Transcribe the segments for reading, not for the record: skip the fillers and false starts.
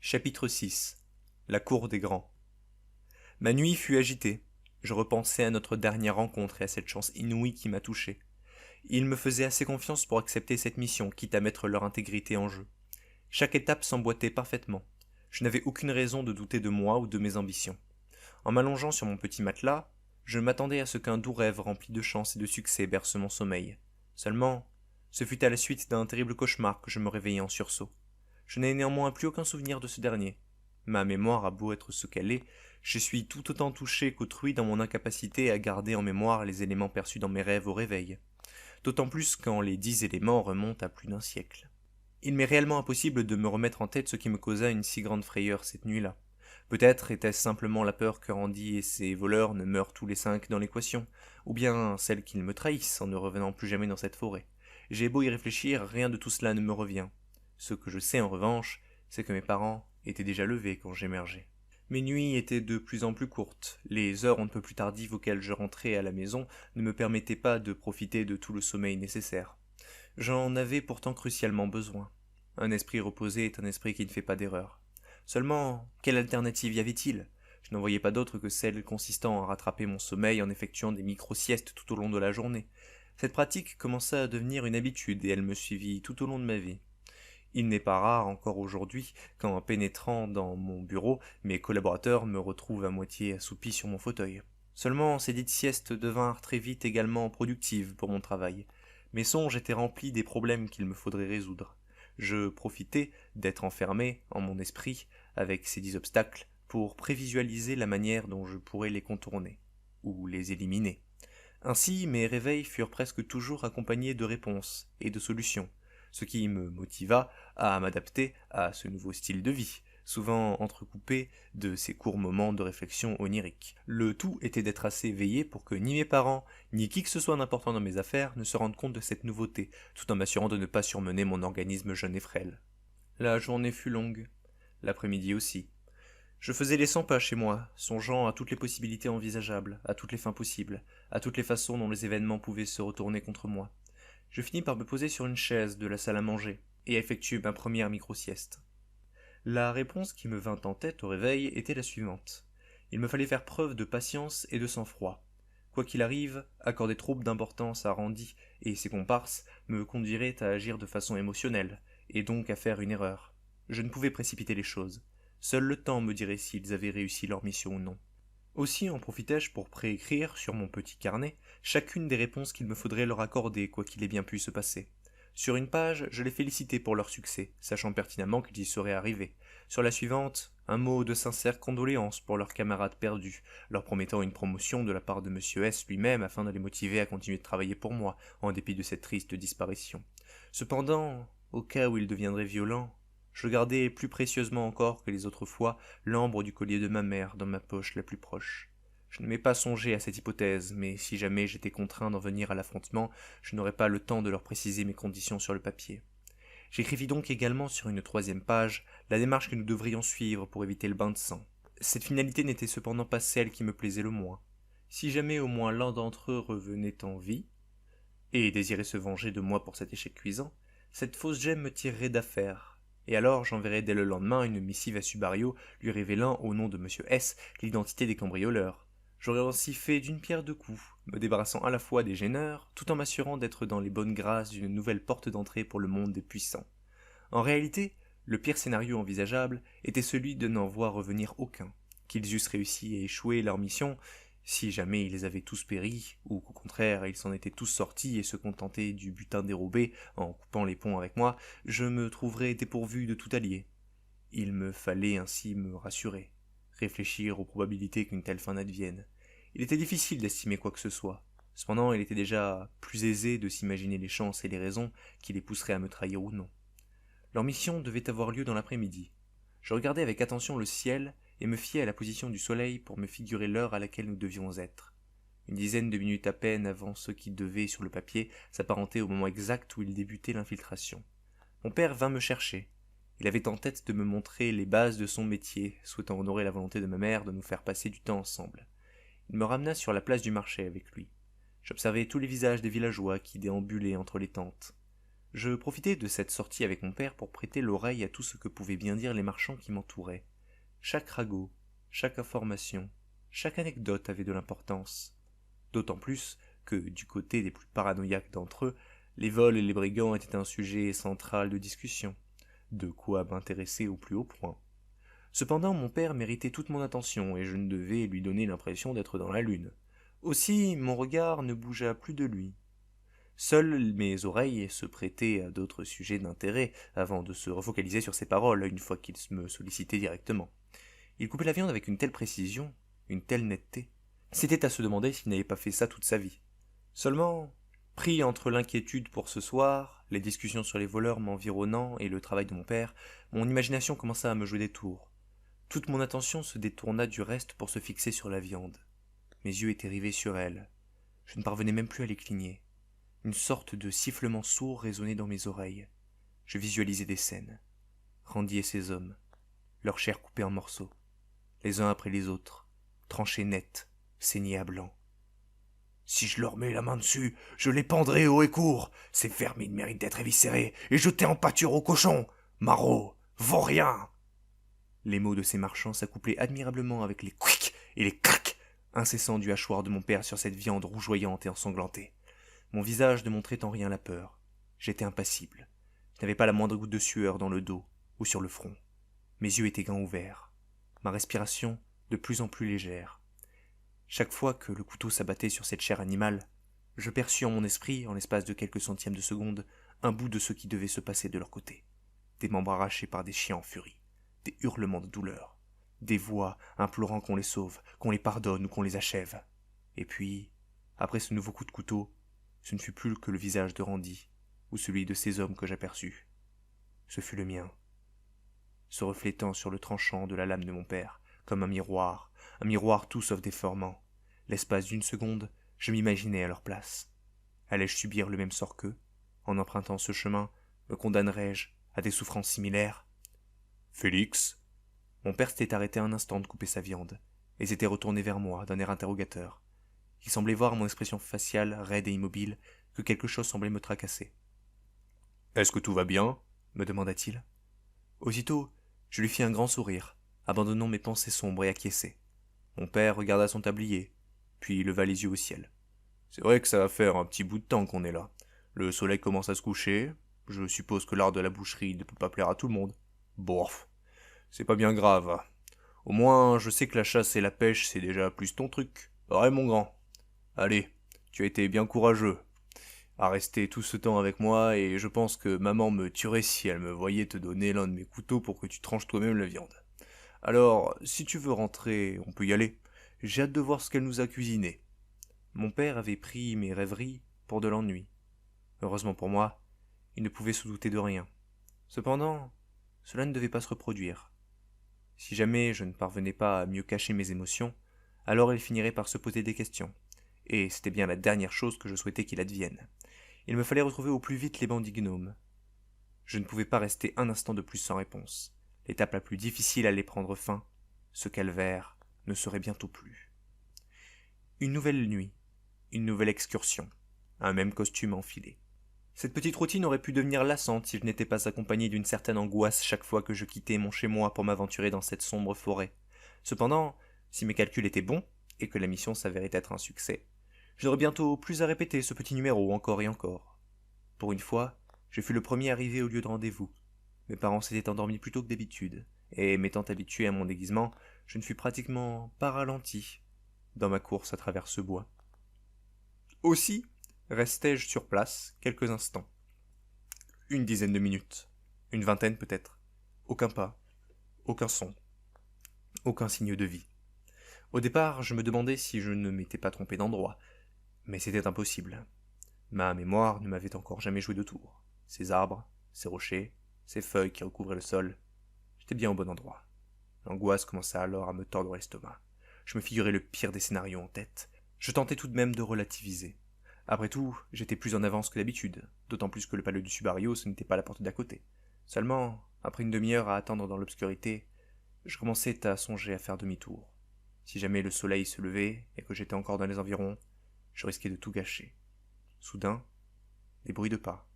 Chapitre 6. La cour des grands. Ma nuit fut agitée. Je repensais à notre dernière rencontre et à cette chance inouïe qui m'a touché. Ils me faisaient assez confiance pour accepter cette mission, quitte à mettre leur intégrité en jeu. Chaque étape s'emboîtait parfaitement. Je n'avais aucune raison de douter de moi ou de mes ambitions. En m'allongeant sur mon petit matelas, je m'attendais à ce qu'un doux rêve rempli de chance et de succès berce mon sommeil. Seulement, ce fut à la suite d'un terrible cauchemar que je me réveillai en sursaut. Je n'ai néanmoins plus aucun souvenir de ce dernier. Ma mémoire a beau être ce qu'elle est, je suis tout autant touché qu'autrui dans mon incapacité à garder en mémoire les éléments perçus dans mes rêves au réveil. D'autant plus quand les 10 éléments remontent à plus d'un siècle. Il m'est réellement impossible de me remettre en tête ce qui me causa une si grande frayeur cette nuit-là. Peut-être était-ce simplement la peur que Randy et ses voleurs ne meurent tous les 5 dans l'équation, ou bien celle qu'ils me trahissent en ne revenant plus jamais dans cette forêt. J'ai beau y réfléchir, rien de tout cela ne me revient. Ce que je sais en revanche, c'est que mes parents étaient déjà levés quand j'émergeai. Mes nuits étaient de plus en plus courtes. Les heures on ne peut plus tardives auxquelles je rentrais à la maison ne me permettaient pas de profiter de tout le sommeil nécessaire. J'en avais pourtant crucialement besoin. Un esprit reposé est un esprit qui ne fait pas d'erreur. Seulement, quelle alternative y avait-il? Je n'en voyais pas d'autre que celle consistant à rattraper mon sommeil en effectuant des micro-siestes tout au long de la journée. Cette pratique commença à devenir une habitude et elle me suivit tout au long de ma vie. Il n'est pas rare encore aujourd'hui qu'en pénétrant dans mon bureau, mes collaborateurs me retrouvent à moitié assoupi sur mon fauteuil. Seulement, ces dites siestes devinrent très vite également productives pour mon travail. Mes songes étaient remplis des problèmes qu'il me faudrait résoudre. Je profitais d'être enfermé en mon esprit avec ces 10 obstacles pour prévisualiser la manière dont je pourrais les contourner, ou les éliminer. Ainsi, mes réveils furent presque toujours accompagnés de réponses et de solutions, ce qui me motiva à m'adapter à ce nouveau style de vie, souvent entrecoupé de ces courts moments de réflexion onirique. Le tout était d'être assez éveillé pour que ni mes parents, ni qui que ce soit d'important dans mes affaires ne se rendent compte de cette nouveauté, tout en m'assurant de ne pas surmener mon organisme jeune et frêle. La journée fut longue, l'après-midi aussi. Je faisais les 100 pas chez moi, songeant à toutes les possibilités envisageables, à toutes les fins possibles, à toutes les façons dont les événements pouvaient se retourner contre moi. Je finis par me poser sur une chaise de la salle à manger et effectuer ma première micro-sieste. La réponse qui me vint en tête au réveil était la suivante. Il me fallait faire preuve de patience et de sang-froid. Quoi qu'il arrive, accorder trop d'importance à Randy et ses comparses me conduirait à agir de façon émotionnelle, et donc à faire une erreur. Je ne pouvais précipiter les choses. Seul le temps me dirait s'ils avaient réussi leur mission ou non. Aussi en profitai-je pour préécrire sur mon petit carnet chacune des réponses qu'il me faudrait leur accorder, quoi qu'il ait bien pu se passer. Sur une page, je les félicitais pour leur succès, sachant pertinemment qu'ils y seraient arrivés. Sur la suivante, un mot de sincère condoléance pour leurs camarades perdus, leur promettant une promotion de la part de monsieur S lui-même afin de les motiver à continuer de travailler pour moi, en dépit de cette triste disparition. Cependant, au cas où il deviendrait violent, je gardais plus précieusement encore que les autres fois l'ambre du collier de ma mère dans ma poche la plus proche. Je n'aimais pas songer à cette hypothèse, mais si jamais j'étais contraint d'en venir à l'affrontement, je n'aurais pas le temps de leur préciser mes conditions sur le papier. J'écrivis donc également sur une 3e page la démarche que nous devrions suivre pour éviter le bain de sang. Cette finalité n'était cependant pas celle qui me plaisait le moins. Si jamais au moins l'un d'entre eux revenait en vie, et désirait se venger de moi pour cet échec cuisant, cette fausse gemme me tirerait d'affaire, et alors j'enverrai dès le lendemain une missive à Subario lui révélant au nom de monsieur S l'identité des cambrioleurs. J'aurais ainsi fait d'une pierre deux coups, me débarrassant à la fois des gêneurs, tout en m'assurant d'être dans les bonnes grâces d'une nouvelle porte d'entrée pour le monde des puissants. En réalité, le pire scénario envisageable était celui de n'en voir revenir aucun, qu'ils eussent réussi à échouer leur mission, si jamais ils avaient tous péri, ou qu'au contraire ils s'en étaient tous sortis et se contentaient du butin dérobé en coupant les ponts avec moi, je me trouverais dépourvu de tout allié. Il me fallait ainsi me rassurer, réfléchir aux probabilités qu'une telle fin n'advienne. Il était difficile d'estimer quoi que ce soit. Cependant, il était déjà plus aisé de s'imaginer les chances et les raisons qui les pousseraient à me trahir ou non. Leur mission devait avoir lieu dans l'après-midi. Je regardais avec attention le ciel et me fiais à la position du soleil pour me figurer l'heure à laquelle nous devions être. Une dizaine de minutes à peine avant ce qui devait, sur le papier, s'apparenter au moment exact où il débutait l'infiltration. Mon père vint me chercher. Il avait en tête de me montrer les bases de son métier, souhaitant honorer la volonté de ma mère de nous faire passer du temps ensemble. Il me ramena sur la place du marché avec lui. J'observai tous les visages des villageois qui déambulaient entre les tentes. Je profitais de cette sortie avec mon père pour prêter l'oreille à tout ce que pouvaient bien dire les marchands qui m'entouraient. Chaque ragot, chaque information, chaque anecdote avait de l'importance. D'autant plus que, du côté des plus paranoïaques d'entre eux, les vols et les brigands étaient un sujet central de discussion. De quoi m'intéresser au plus haut point. Cependant, mon père méritait toute mon attention et je ne devais lui donner l'impression d'être dans la lune. Aussi, mon regard ne bougea plus de lui. Seules mes oreilles se prêtaient à d'autres sujets d'intérêt avant de se refocaliser sur ses paroles une fois qu'il me sollicitait directement. Il coupait la viande avec une telle précision, une telle netteté. C'était à se demander s'il n'avait pas fait ça toute sa vie. Seulement, pris entre l'inquiétude pour ce soir, les discussions sur les voleurs m'environnant et le travail de mon père, mon imagination commença à me jouer des tours. Toute mon attention se détourna du reste pour se fixer sur la viande. Mes yeux étaient rivés sur elle. Je ne parvenais même plus à les cligner. Une sorte de sifflement sourd résonnait dans mes oreilles. Je visualisais des scènes. Randy et ses hommes, leur chair coupée en morceaux, les uns après les autres, tranchés nets, saignés à blanc. Si je leur mets la main dessus, je les pendrai haut et court. Ces vermines méritent d'être éviscérés et jetés en pâture aux cochons. Marauds, vauriens. Les mots de ces marchands s'accouplaient admirablement avec les quics et les cracs incessants du hachoir de mon père sur cette viande rougeoyante et ensanglantée. Mon visage ne montrait en rien la peur. J'étais impassible. Je n'avais pas la moindre goutte de sueur dans le dos ou sur le front. Mes yeux étaient grands ouverts. Ma respiration de plus en plus légère. Chaque fois que le couteau s'abattait sur cette chair animale, je perçus en mon esprit, en l'espace de quelques centièmes de seconde, un bout de ce qui devait se passer de leur côté. Des membres arrachés par des chiens en furie, des hurlements de douleur, des voix implorant qu'on les sauve, qu'on les pardonne ou qu'on les achève. Et puis, après ce nouveau coup de couteau, ce ne fut plus que le visage de Randy, ou celui de ces hommes que j'aperçus. Ce fut le mien, se reflétant sur le tranchant de la lame de mon père, comme un miroir tout sauf déformant. L'espace d'une seconde, je m'imaginais à leur place. Allais-je subir le même sort qu'eux? En empruntant ce chemin, me condamnerais-je à des souffrances similaires? Félix? Mon père s'était arrêté un instant de couper sa viande, et s'était retourné vers moi d'un air interrogateur. Il semblait voir à mon expression faciale, raide et immobile, que quelque chose semblait me tracasser. Est-ce que tout va bien? Me demanda-t-il. Aussitôt, je lui fis un grand sourire, abandonnant mes pensées sombres et acquiescé. Mon père regarda son tablier, puis leva les yeux au ciel. C'est vrai que ça va faire un petit bout de temps qu'on est là. Le soleil commence à se coucher. Je suppose que l'art de la boucherie ne peut pas plaire à tout le monde. Borf, c'est pas bien grave. Au moins, je sais que la chasse et la pêche, c'est déjà plus ton truc. Ouais, mon grand. Allez, tu as été bien courageux à rester tout ce temps avec moi et je pense que maman me tuerait si elle me voyait te donner l'un de mes couteaux pour que tu tranches toi-même la viande. Alors, si tu veux rentrer, on peut y aller. J'ai hâte de voir ce qu'elle nous a cuisiné. Mon père avait pris mes rêveries pour de l'ennui. Heureusement pour moi, il ne pouvait se douter de rien. Cependant, cela ne devait pas se reproduire. Si jamais je ne parvenais pas à mieux cacher mes émotions, alors il finirait par se poser des questions. Et c'était bien la dernière chose que je souhaitais qu'il advienne. Il me fallait retrouver au plus vite les bandits gnomes. Je ne pouvais pas rester un instant de plus sans réponse. L'étape la plus difficile allait prendre fin. Ce calvaire ne serait bientôt plus. Une nouvelle nuit, une nouvelle excursion, un même costume enfilé. Cette petite routine aurait pu devenir lassante si je n'étais pas accompagné d'une certaine angoisse chaque fois que je quittais mon chez-moi pour m'aventurer dans cette sombre forêt. Cependant, si mes calculs étaient bons, et que la mission s'avérait être un succès, je n'aurais bientôt plus à répéter ce petit numéro encore et encore. Pour une fois, je fus le premier arrivé au lieu de rendez-vous. Mes parents s'étaient endormis plus tôt que d'habitude, et m'étant habitué à mon déguisement, je ne fus pratiquement pas ralenti dans ma course à travers ce bois. Aussi, restai-je sur place quelques instants. Une dizaine de minutes, une vingtaine peut-être. Aucun pas, aucun son, aucun signe de vie. Au départ, je me demandais si je ne m'étais pas trompé d'endroit, mais c'était impossible. Ma mémoire ne m'avait encore jamais joué de tour. Ces arbres, ces rochers, ces feuilles qui recouvraient le sol, j'étais bien au bon endroit. L'angoisse commença alors à me tordre l'estomac. Je me figurais le pire des scénarios en tête. Je tentais tout de même de relativiser. Après tout, j'étais plus en avance que d'habitude, d'autant plus que le palais du Subario, ce n'était pas à la porte d'à côté. Seulement, après une demi-heure à attendre dans l'obscurité, je commençais à songer à faire demi-tour. Si jamais le soleil se levait et que j'étais encore dans les environs, je risquais de tout gâcher. Soudain, des bruits de pas.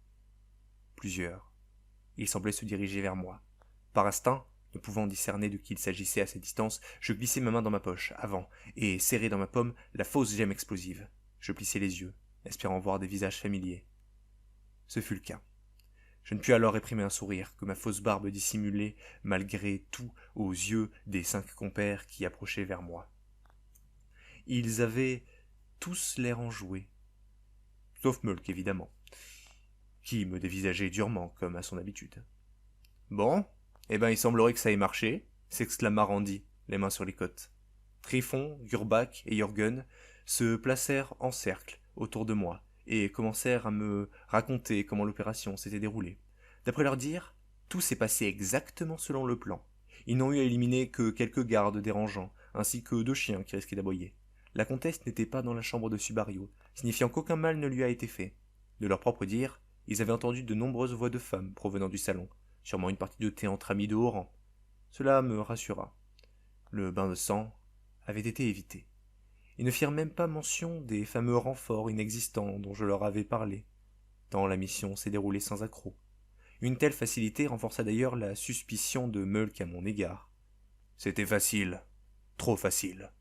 plusieurs. Ils semblaient se diriger vers moi. Par instinct, ne pouvant discerner de qui il s'agissait à cette distance, je glissai ma main dans ma poche, avant, et serrai dans ma paume la fausse gemme explosive. Je plissai les yeux, espérant voir des visages familiers. Ce fut le cas. Je ne pus alors réprimer un sourire que ma fausse barbe dissimulait malgré tout aux yeux des 5 compères qui approchaient vers moi. Ils avaient tous l'air enjoués, sauf Mulk évidemment, qui me dévisageait durement comme à son habitude. « Bon, eh ben il semblerait que ça ait marché, s'exclama Randy, les mains sur les côtes. Tryphon, Gurbach et Jürgen se placèrent en cercle autour de moi et commencèrent à me raconter comment l'opération s'était déroulée. D'après leur dire, tout s'est passé exactement selon le plan. Ils n'ont eu à éliminer que quelques gardes dérangeants, ainsi que 2 chiens qui risquaient d'aboyer. La comtesse n'était pas dans la chambre de Subario, signifiant qu'aucun mal ne lui a été fait. De leur propre dire, ils avaient entendu de nombreuses voix de femmes provenant du salon, sûrement une partie de thé entre amis de haut rang. Cela me rassura. Le bain de sang avait été évité. Ils ne firent même pas mention des fameux renforts inexistants dont je leur avais parlé, tant la mission s'est déroulée sans accroc. Une telle facilité renforça d'ailleurs la suspicion de Mulk à mon égard. C'était facile, trop facile.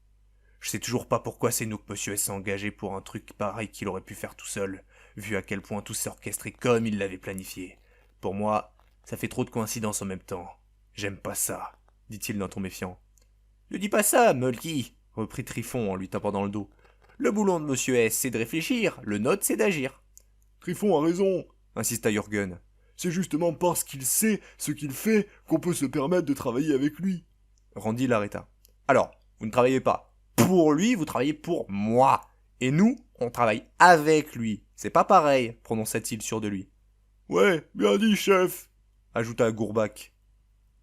Je sais toujours pas pourquoi c'est nous que Monsieur s'est engagé pour un truc pareil qu'il aurait pu faire tout seul, vu à quel point tout s'est orchestré comme il l'avait planifié. Pour moi, ça fait trop de coïncidences en même temps. J'aime pas ça, dit-il d'un ton méfiant. Ne dis pas ça, Mulky, reprit Tryphon en lui tapant dans le dos. Le boulot de Monsieur S, c'est de réfléchir, le nôtre, c'est d'agir. Tryphon a raison, insista Jürgen. C'est justement parce qu'il sait ce qu'il fait qu'on peut se permettre de travailler avec lui. Randy l'arrêta. Alors, vous ne travaillez pas pour lui, vous travaillez pour moi. Et nous, on travaille avec lui. C'est pas pareil, prononça-t-il sûr de lui. Ouais, bien dit, chef, ajouta Gurbach.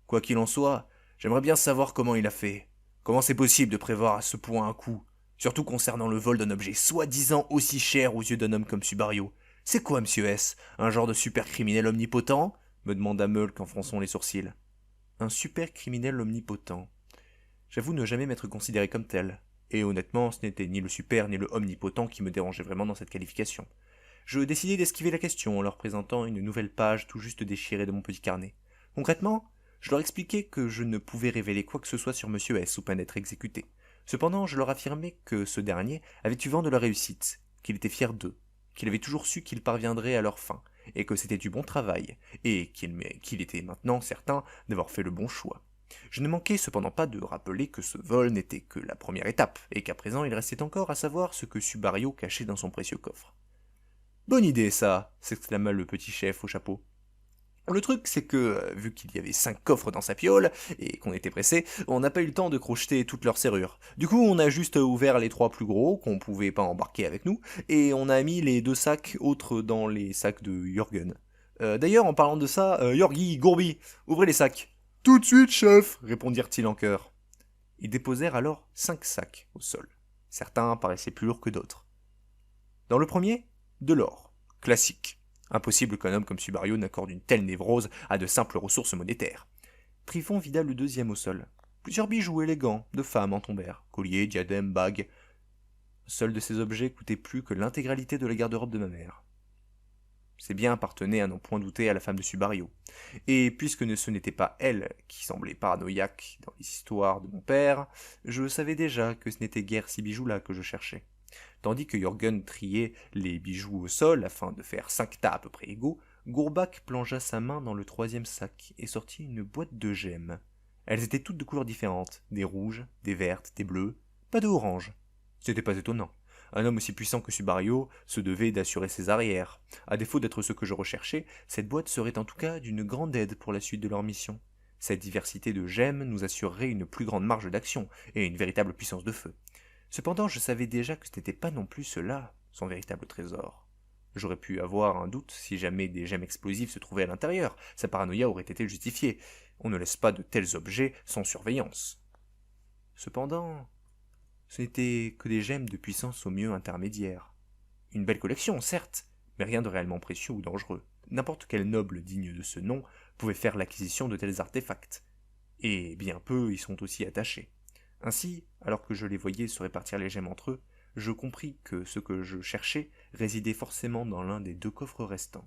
Quoi qu'il en soit, j'aimerais bien savoir comment il a fait. Comment c'est possible de prévoir à ce point un coup, surtout concernant le vol d'un objet soi-disant aussi cher aux yeux d'un homme comme Subario. C'est quoi, Monsieur S? Un genre de super criminel omnipotent? Me demanda Mulk en fronçant les sourcils. Un super criminel omnipotent. J'avoue ne jamais m'être considéré comme tel. Et honnêtement, ce n'était ni le super ni le omnipotent qui me dérangeait vraiment dans cette qualification. Je décidai d'esquiver la question en leur présentant une nouvelle page tout juste déchirée de mon petit carnet. Concrètement, je leur expliquai que je ne pouvais révéler quoi que ce soit sur Monsieur S sous peine d'être exécuté. Cependant, je leur affirmai que ce dernier avait eu vent de leur réussite, qu'il était fier d'eux, qu'il avait toujours su qu'ils parviendraient à leur fin, et que c'était du bon travail, et qu'il était maintenant certain d'avoir fait le bon choix. Je ne manquai cependant pas de rappeler que ce vol n'était que la première étape, et qu'à présent il restait encore à savoir ce que Subario cachait dans son précieux coffre. Bonne idée, ça, s'exclama le petit chef au chapeau. Le truc, c'est que, vu qu'il y avait 5 coffres dans sa piole, et qu'on était pressé, on n'a pas eu le temps de crocheter toutes leurs serrures. Du coup, on a juste ouvert les 3 plus gros, qu'on pouvait pas embarquer avec nous, et on a mis les 2 sacs autres dans les sacs de Jürgen. D'ailleurs, en parlant de ça, Jörgi, Gourbi, ouvrez les sacs. Tout de suite, chef, répondirent-ils en chœur. Ils déposèrent alors 5 sacs au sol. Certains paraissaient plus lourds que d'autres. Dans le premier, de l'or, classique. Impossible qu'un homme comme Subario n'accorde une telle névrose à de simples ressources monétaires. Tryphon vida le deuxième au sol. Plusieurs bijoux élégants, de femmes en tombèrent. Colliers, diadèmes, bagues. Seul de ces objets coûtait plus que l'intégralité de la garde-robe de ma mère. Ces biens appartenaient à n'en point douter à la femme de Subario. Et puisque ce n'était pas elle qui semblait paranoïaque dans les histoires de mon père, je savais déjà que ce n'était guère ces bijoux-là que je cherchais. Tandis que Jürgen triait les bijoux au sol afin de faire 5 tas à peu près égaux, Gurbach plongea sa main dans le 3e sac et sortit une boîte de gemmes. Elles étaient toutes de couleurs différentes, des rouges, des vertes, des bleues, pas de orange. C'était pas étonnant. Un homme aussi puissant que Subario se devait d'assurer ses arrières. À défaut d'être ce que je recherchais, cette boîte serait en tout cas d'une grande aide pour la suite de leur mission. Cette diversité de gemmes nous assurerait une plus grande marge d'action et une véritable puissance de feu. Cependant, je savais déjà que ce n'était pas non plus cela, son véritable trésor. J'aurais pu avoir un doute si jamais des gemmes explosives se trouvaient à l'intérieur. Sa paranoïa aurait été justifiée. On ne laisse pas de tels objets sans surveillance. Cependant, ce n'étaient que des gemmes de puissance au mieux intermédiaire. Une belle collection, certes, mais rien de réellement précieux ou dangereux. N'importe quel noble digne de ce nom pouvait faire l'acquisition de tels artefacts. Et bien peu y sont aussi attachés. Ainsi, alors que je les voyais se répartir les gemmes entre eux, je compris que ce que je cherchais résidait forcément dans l'un des 2 coffres restants.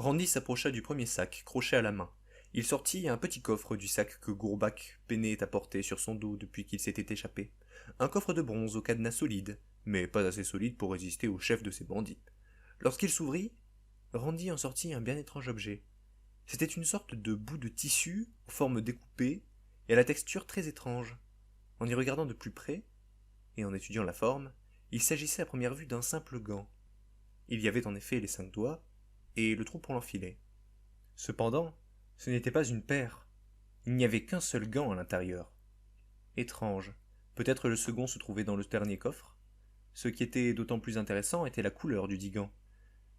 Randy s'approcha du premier sac, crochet à la main. Il sortit un petit coffre du sac que Gourbac peinait à porter sur son dos depuis qu'il s'était échappé. Un coffre de bronze au cadenas solide, mais pas assez solide pour résister au chef de ces bandits. Lorsqu'il s'ouvrit, Randy en sortit un bien étrange objet. C'était une sorte de bout de tissu aux formes découpées et à la texture très étrange. En y regardant de plus près, et en étudiant la forme, il s'agissait à première vue d'un simple gant. Il y avait en effet les 5 doigts et le trou pour l'enfiler. Cependant, ce n'était pas une paire. Il n'y avait qu'un seul gant à l'intérieur. Étrange. Peut-être le second se trouvait dans le dernier coffre. Ce qui était d'autant plus intéressant était la couleur du dit gant.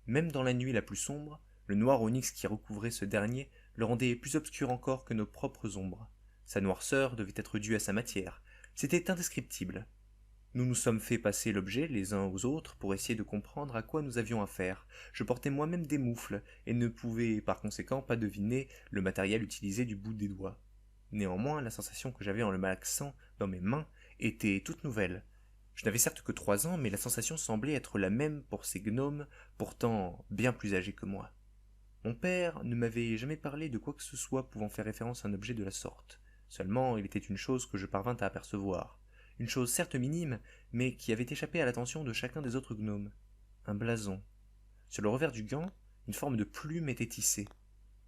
Même dans la nuit la plus sombre, le noir onyx qui recouvrait ce dernier le rendait plus obscur encore que nos propres ombres. Sa noirceur devait être due à sa matière. C'était indescriptible. Nous nous sommes fait passer l'objet les uns aux autres pour essayer de comprendre à quoi nous avions affaire. Je portais moi-même des moufles et ne pouvais par conséquent pas deviner le matériel utilisé du bout des doigts. Néanmoins, la sensation que j'avais en le malaxant dans mes mains était toute nouvelle. Je n'avais certes que 3 ans, mais la sensation semblait être la même pour ces gnomes, pourtant bien plus âgés que moi. Mon père ne m'avait jamais parlé de quoi que ce soit pouvant faire référence à un objet de la sorte. Seulement, il était une chose que je parvins à apercevoir. Une chose certes minime, mais qui avait échappé à l'attention de chacun des autres gnomes. Un blason. Sur le revers du gant, une forme de plume était tissée.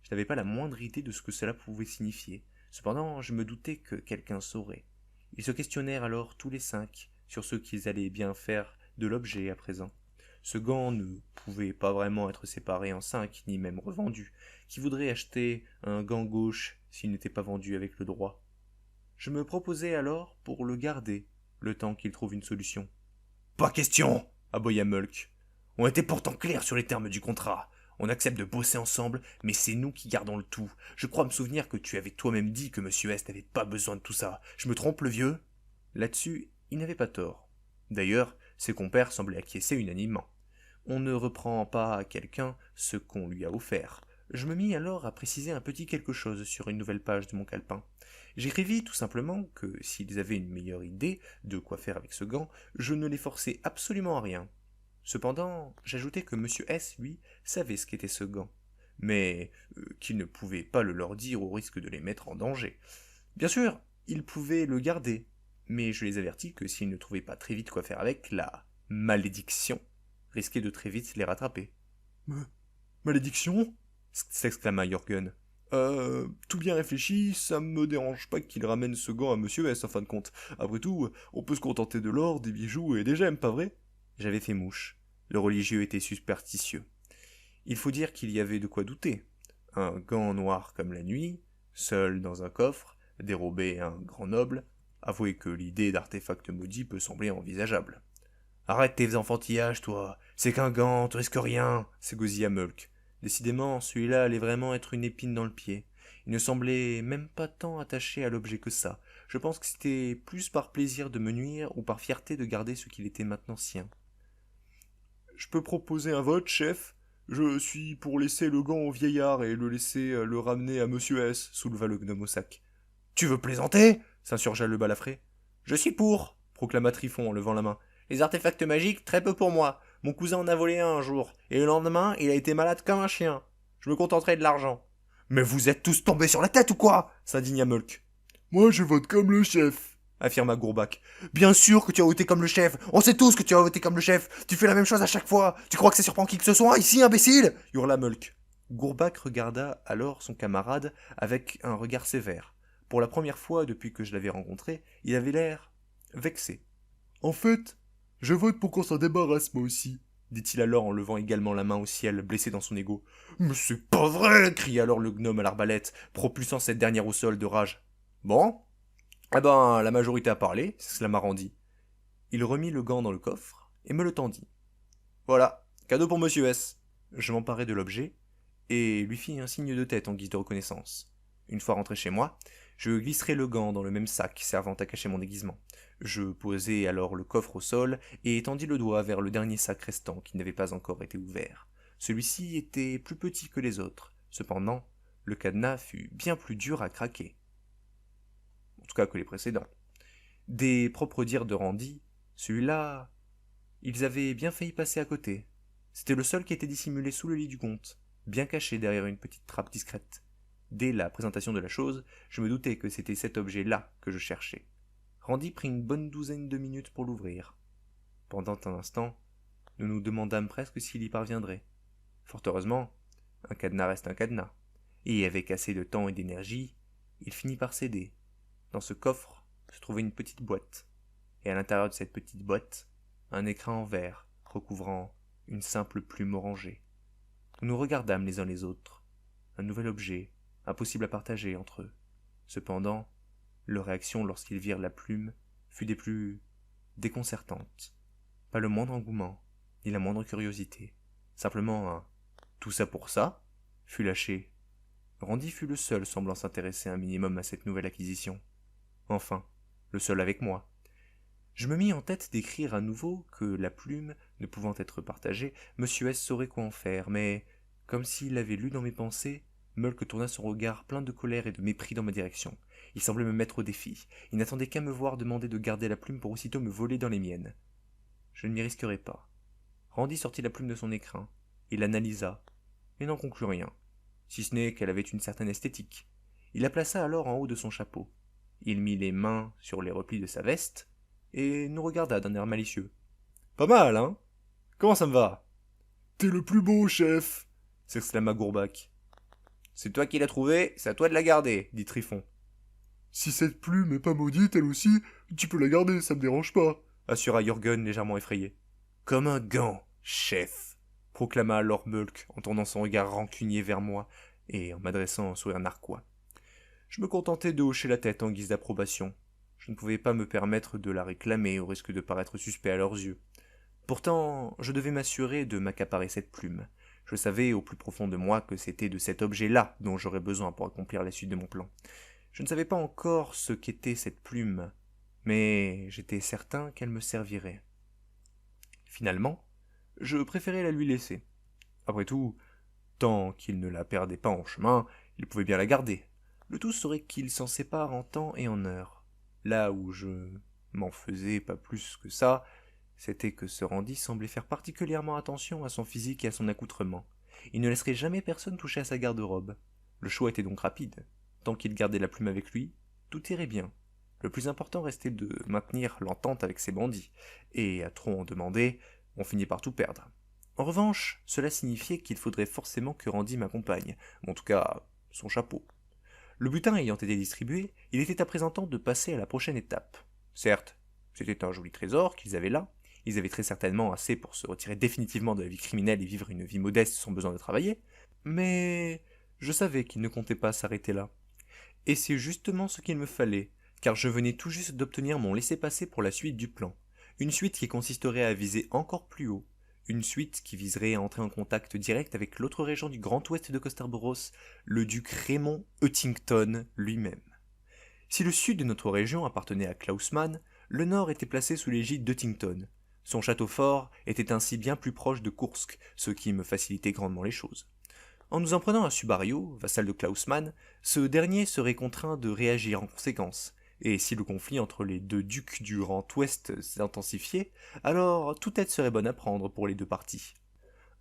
Je n'avais pas la moindre idée de ce que cela pouvait signifier. Cependant, je me doutais que quelqu'un saurait. Ils se questionnèrent alors tous les 5 sur ce qu'ils allaient bien faire de l'objet à présent. Ce gant ne pouvait pas vraiment être séparé en 5, ni même revendu. Qui voudrait acheter un gant gauche s'il n'était pas vendu avec le droit? Je me proposai alors pour le garder, le temps qu'il trouve une solution. Pas question, aboya Mulk. On était pourtant clairs sur les termes du contrat. On accepte de bosser ensemble, mais c'est nous qui gardons le tout. Je crois me souvenir que tu avais toi-même dit que Monsieur S n'avait pas besoin de tout ça. Je me trompe, le vieux? Là-dessus, il n'avait pas tort. D'ailleurs, ses compères semblaient acquiescer unanimement. On ne reprend pas à quelqu'un ce qu'on lui a offert. Je me mis alors à préciser un petit quelque chose sur une nouvelle page de mon calepin. J'écrivis tout simplement que s'ils avaient une meilleure idée de quoi faire avec ce gant, je ne les forçais absolument à rien. Cependant, j'ajoutai que Monsieur S, lui, savait ce qu'était ce gant, mais qu'il ne pouvait pas le leur dire au risque de les mettre en danger. Bien sûr, ils pouvaient le garder, mais je les avertis que s'ils ne trouvaient pas très vite quoi faire avec, la malédiction risquait de très vite les rattraper. Malédiction? S'exclama Jürgen. Tout bien réfléchi, ça me dérange pas qu'il ramène ce gant à Monsieur S en fin de compte. Après tout, on peut se contenter de l'or, des bijoux et des gemmes, pas vrai? J'avais fait mouche. Le religieux était superstitieux. Il faut dire qu'il y avait de quoi douter. Un gant noir comme la nuit, seul dans un coffre, dérobé à un grand noble, avouez que l'idée d'artefact maudit peut sembler envisageable. Arrête tes enfantillages, toi. C'est qu'un gant, tu risques rien, s'égosilla Mulk. Décidément, celui-là allait vraiment être une épine dans le pied. Il ne semblait même pas tant attaché à l'objet que ça. Je pense que c'était plus par plaisir de me nuire ou par fierté de garder ce qu'il était maintenant sien. Je peux proposer un vote, chef? Je suis pour laisser le gant au vieillard et le laisser le ramener à Monsieur S, souleva le gnome au sac. Tu veux plaisanter? S'insurgea le balafré. Je suis pour, proclama Trifon en levant la main. Les artefacts magiques, très peu pour moi. Mon cousin en a volé un jour, et le lendemain, il a été malade comme un chien. Je me contenterai de l'argent. Mais vous êtes tous tombés sur la tête ou quoi? S'indigna Mulk. Moi, je vote comme le chef, affirma Gourbac. Bien sûr que tu as voté comme le chef. On sait tous que tu as voté comme le chef. Tu fais la même chose à chaque fois. Tu crois que ça surprend qui que ce soit ici, imbécile? Hurla Mulk. Gourbac regarda alors son camarade avec un regard sévère. Pour la première fois depuis que je l'avais rencontré, il avait l'air vexé. En fait, je vote pour qu'on s'en débarrasse, moi aussi, dit-il alors en levant également la main au ciel, blessé dans son ego. Mais c'est pas vrai, cria alors le gnome à l'arbalète, propulsant cette dernière au sol de rage. Bon, eh ben, la majorité a parlé, s'exclama Randy. Il remit le gant dans le coffre et me le tendit. Voilà, cadeau pour Monsieur S. Je m'emparai de l'objet et lui fis un signe de tête en guise de reconnaissance. Une fois rentré chez moi, je glisserai le gant dans le même sac servant à cacher mon déguisement. Je posai alors le coffre au sol et étendis le doigt vers le dernier sac restant qui n'avait pas encore été ouvert. Celui-ci était plus petit que les autres. Cependant, le cadenas fut bien plus dur à craquer. En tout cas que les précédents. Des propres dires de Randy, celui-là, ils avaient bien failli passer à côté. C'était le seul qui était dissimulé sous le lit du comte. bien caché derrière une petite trappe discrète. Dès la présentation de la chose, je me doutais que c'était cet objet-là que je cherchais. Randy prit une bonne douzaine de minutes pour l'ouvrir. Pendant un instant, nous nous demandâmes presque s'il y parviendrait. Fort heureusement, un cadenas reste un cadenas, et avec assez de temps et d'énergie, il finit par céder. Dans ce coffre se trouvait une petite boîte, et à l'intérieur de cette petite boîte, un écrin en verre recouvrant une simple plume orangée. Nous nous regardâmes les uns les autres. Un nouvel objet, impossible à partager entre eux. Cependant, leur réaction lorsqu'ils virent la plume fut des plus déconcertantes. Pas le moindre engouement, ni la moindre curiosité. Simplement un « tout ça pour ça ?» fut lâché. Randy fut le seul semblant s'intéresser un minimum à cette nouvelle acquisition. Enfin, le seul avec moi. Je me mis en tête d'écrire à nouveau que la plume, ne pouvant être partagée, Monsieur S saurait quoi en faire, mais, comme s'il avait lu dans mes pensées, Mulk tourna son regard plein de colère et de mépris dans ma direction. Il semblait me mettre au défi. Il n'attendait qu'à me voir demander de garder la plume pour aussitôt me voler dans les miennes. Je ne m'y risquerai pas. Randy sortit la plume de son écrin. Il l'analysa, et n'en conclut rien, si ce n'est qu'elle avait une certaine esthétique. Il la plaça alors en haut de son chapeau. Il mit les mains sur les replis de sa veste, et nous regarda d'un air malicieux. Pas mal, hein? Comment ça me va? T'es le plus beau, chef! S'exclama Gourbac. C'est toi qui l'as trouvée, c'est à toi de la garder, dit Trifon. Si cette plume est pas maudite, elle aussi, tu peux la garder, ça me dérange pas, assura Jürgen légèrement effrayé. Comme un gant, chef, proclama alors Mulk en tournant son regard rancunier vers moi et en m'adressant un sourire narquois. Je me contentais de hocher la tête en guise d'approbation. Je ne pouvais pas me permettre de la réclamer au risque de paraître suspect à leurs yeux. Pourtant, je devais m'assurer de m'accaparer cette plume. Je savais au plus profond de moi que c'était de cet objet-là dont j'aurais besoin pour accomplir la suite de mon plan. Je ne savais pas encore ce qu'était cette plume, mais j'étais certain qu'elle me servirait. Finalement, je préférais la lui laisser. Après tout, tant qu'il ne la perdait pas en chemin, il pouvait bien la garder. Le tout serait qu'il s'en sépare en temps et en heure. Là où je m'en faisais pas plus que ça, c'était que ce Randy semblait faire particulièrement attention à son physique et à son accoutrement. Il ne laisserait jamais personne toucher à sa garde-robe. Le choix était donc rapide. Tant qu'il gardait la plume avec lui, tout irait bien. Le plus important restait de maintenir l'entente avec ses bandits, et à trop en demander, on finit par tout perdre. En revanche, cela signifiait qu'il faudrait forcément que Randy m'accompagne, ou en tout cas son chapeau. Le butin ayant été distribué, il était à présent temps de passer à la prochaine étape. Certes, c'était un joli trésor qu'ils avaient là, ils avaient très certainement assez pour se retirer définitivement de la vie criminelle et vivre une vie modeste sans besoin de travailler, mais je savais qu'ils ne comptaient pas s'arrêter là. Et c'est justement ce qu'il me fallait, car je venais tout juste d'obtenir mon laissez-passer pour la suite du plan. Une suite qui consisterait à viser encore plus haut. Une suite qui viserait à entrer en contact direct avec l'autre régent du Grand Ouest de Costerboros, le duc Raymond Huntington lui-même. Si le sud de notre région appartenait à Klausmann, le nord était placé sous l'égide d'Huntington. Son château fort était ainsi bien plus proche de Kursk, ce qui me facilitait grandement les choses. En nous en prenant à Subario, vassal de Klausmann, ce dernier serait contraint de réagir en conséquence, et si le conflit entre les deux ducs du Grand Ouest s'intensifiait, alors toute aide serait bonne à prendre pour les deux parties.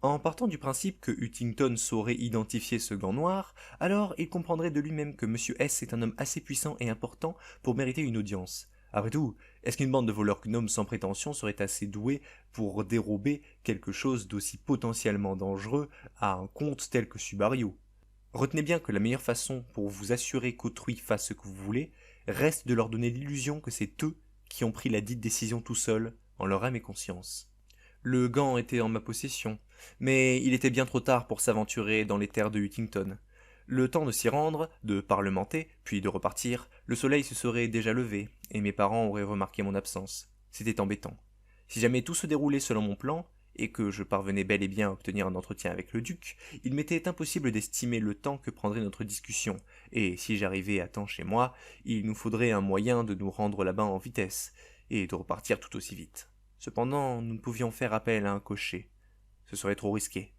En partant du principe que Huntington saurait identifier ce gant noir, alors il comprendrait de lui-même que M. S est un homme assez puissant et important pour mériter une audience. Après tout, est-ce qu'une bande de voleurs gnomes sans prétention serait assez douée pour dérober quelque chose d'aussi potentiellement dangereux à un comte tel que Subario? Retenez bien que la meilleure façon pour vous assurer qu'autrui fasse ce que vous voulez reste de leur donner l'illusion que c'est eux qui ont pris la dite décision tout seuls, en leur âme et conscience. Le gant était en ma possession, mais il était bien trop tard pour s'aventurer dans les terres de Huntington. Le temps de s'y rendre, de parlementer, puis de repartir, le soleil se serait déjà levé, et mes parents auraient remarqué mon absence. C'était embêtant. Si jamais tout se déroulait selon mon plan, et que je parvenais bel et bien à obtenir un entretien avec le duc, il m'était impossible d'estimer le temps que prendrait notre discussion, et si j'arrivais à temps chez moi, il nous faudrait un moyen de nous rendre là-bas en vitesse, et de repartir tout aussi vite. Cependant, nous ne pouvions faire appel à un cocher. Ce serait trop risqué.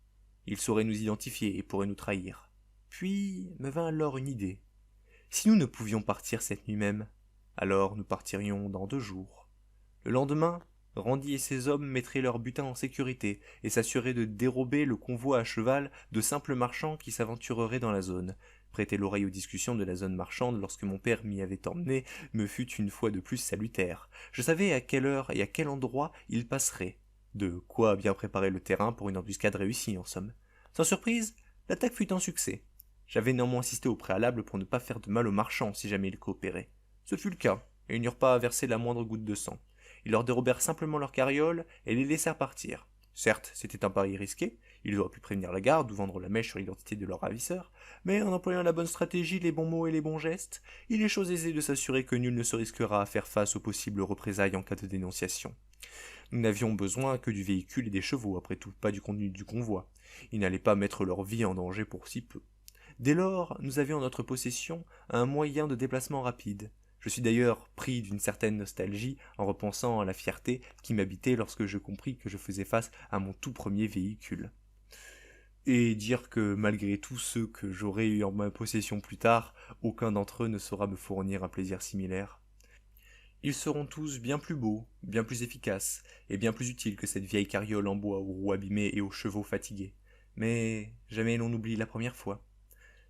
Il saurait nous identifier et pourrait nous trahir. Puis me vint alors une idée. Si nous ne pouvions partir cette nuit même, alors nous partirions dans 2 jours. Le lendemain, Randy et ses hommes mettraient leur butin en sécurité et s'assuraient de dérober le convoi à cheval de simples marchands qui s'aventureraient dans la zone. Prêter l'oreille aux discussions de la zone marchande lorsque mon père m'y avait emmené me fut une fois de plus salutaire. Je savais à quelle heure et à quel endroit il passerait. De quoi bien préparer le terrain pour une embuscade réussie, en somme. Sans surprise, l'attaque fut un succès. J'avais néanmoins insisté au préalable pour ne pas faire de mal aux marchands si jamais ils coopéraient. Ce fut le cas, et ils n'eurent pas à verser la moindre goutte de sang. Ils leur dérobèrent simplement leur carriole et les laissèrent partir. Certes, c'était un pari risqué, ils auraient pu prévenir la garde ou vendre la mèche sur l'identité de leur ravisseur, mais en employant la bonne stratégie, les bons mots et les bons gestes, il est chose aisée de s'assurer que nul ne se risquera à faire face aux possibles représailles en cas de dénonciation. Nous n'avions besoin que du véhicule et des chevaux, après tout, pas du contenu du convoi. Ils n'allaient pas mettre leur vie en danger pour si peu. Dès lors, nous avions en notre possession un moyen de déplacement rapide. Je suis d'ailleurs pris d'une certaine nostalgie en repensant à la fierté qui m'habitait lorsque je compris que je faisais face à mon tout premier véhicule. Et dire que malgré tous ceux que j'aurais eu en ma possession plus tard, aucun d'entre eux ne saura me fournir un plaisir similaire. Ils seront tous bien plus beaux, bien plus efficaces, et bien plus utiles que cette vieille carriole en bois aux roues abîmées et aux chevaux fatigués. Mais jamais l'on oublie la première fois.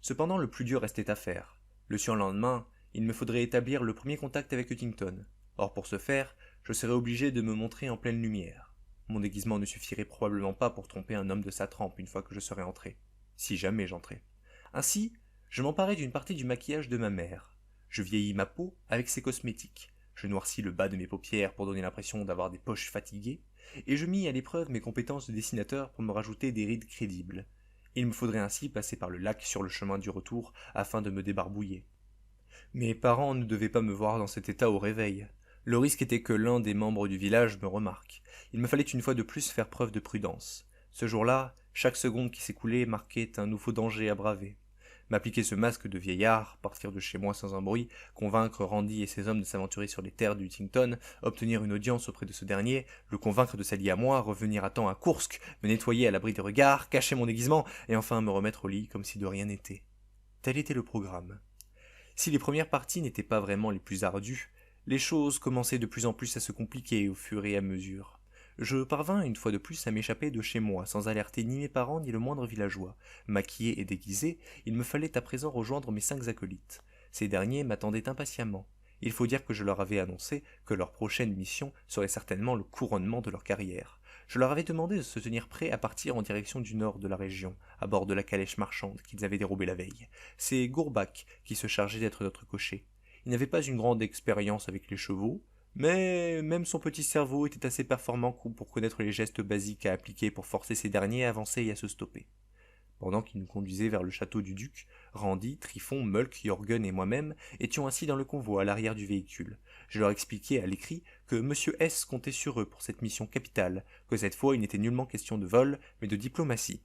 Cependant, le plus dur restait à faire. Le surlendemain, il me faudrait établir le premier contact avec Huntington. Or, pour ce faire, je serais obligé de me montrer en pleine lumière. Mon déguisement ne suffirait probablement pas pour tromper un homme de sa trempe une fois que je serais entré. Si jamais j'entrais. Ainsi, je m'emparai d'une partie du maquillage de ma mère. Je vieillis ma peau avec ses cosmétiques. Je noircis le bas de mes paupières pour donner l'impression d'avoir des poches fatiguées, et je mis à l'épreuve mes compétences de dessinateur pour me rajouter des rides crédibles. Il me faudrait ainsi passer par le lac sur le chemin du retour afin de me débarbouiller. Mes parents ne devaient pas me voir dans cet état au réveil. Le risque était que l'un des membres du village me remarque. Il me fallait une fois de plus faire preuve de prudence. Ce jour-là, chaque seconde qui s'écoulait marquait un nouveau danger à braver. M'appliquer ce masque de vieillard, partir de chez moi sans un bruit, convaincre Randy et ses hommes de s'aventurer sur les terres du Huntington, obtenir une audience auprès de ce dernier, le convaincre de s'allier à moi, revenir à temps à Kursk, me nettoyer à l'abri des regards, cacher mon déguisement, et enfin me remettre au lit comme si de rien n'était. Tel était le programme. Si les premières parties n'étaient pas vraiment les plus ardues, les choses commençaient de plus en plus à se compliquer au fur et à mesure. Je parvins une fois de plus à m'échapper de chez moi sans alerter ni mes parents ni le moindre villageois. Maquillé et déguisé, il me fallait à présent rejoindre mes 5 acolytes. Ces derniers m'attendaient impatiemment. Il faut dire que je leur avais annoncé que leur prochaine mission serait certainement le couronnement de leur carrière. Je leur avais demandé de se tenir prêts à partir en direction du nord de la région, à bord de la calèche marchande qu'ils avaient dérobée la veille. C'est Gourbach qui se chargeait d'être notre cocher. Il n'avait pas une grande expérience avec les chevaux, mais même son petit cerveau était assez performant pour connaître les gestes basiques à appliquer pour forcer ces derniers à avancer et à se stopper. Pendant qu'il nous conduisait vers le château du duc, Randy, Trifon, Mulk, Jorgen et moi-même étions assis dans le convoi à l'arrière du véhicule. Je leur expliquai à l'écrit que M. S comptait sur eux pour cette mission capitale, que cette fois il n'était nullement question de vol, mais de diplomatie.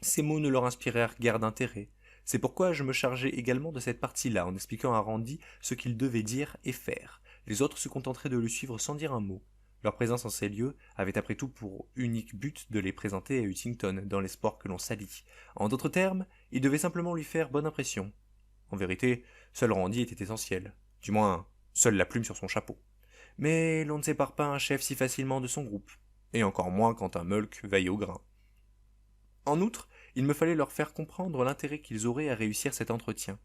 Ces mots ne leur inspirèrent guère d'intérêt. C'est pourquoi je me chargeai également de cette partie-là en expliquant à Randy ce qu'il devait dire et faire. Les autres se contenteraient de le suivre sans dire un mot. Leur présence en ces lieux avait après tout pour unique but de les présenter à Huntington, dans l'espoir que l'on s'allie. En d'autres termes, ils devaient simplement lui faire bonne impression. En vérité, seul Randy était essentiel. Du moins, seule la plume sur son chapeau. Mais l'on ne sépare pas un chef si facilement de son groupe, et encore moins quand un Mulk veille au grain. En outre, il me fallait leur faire comprendre l'intérêt qu'ils auraient à réussir cet entretien.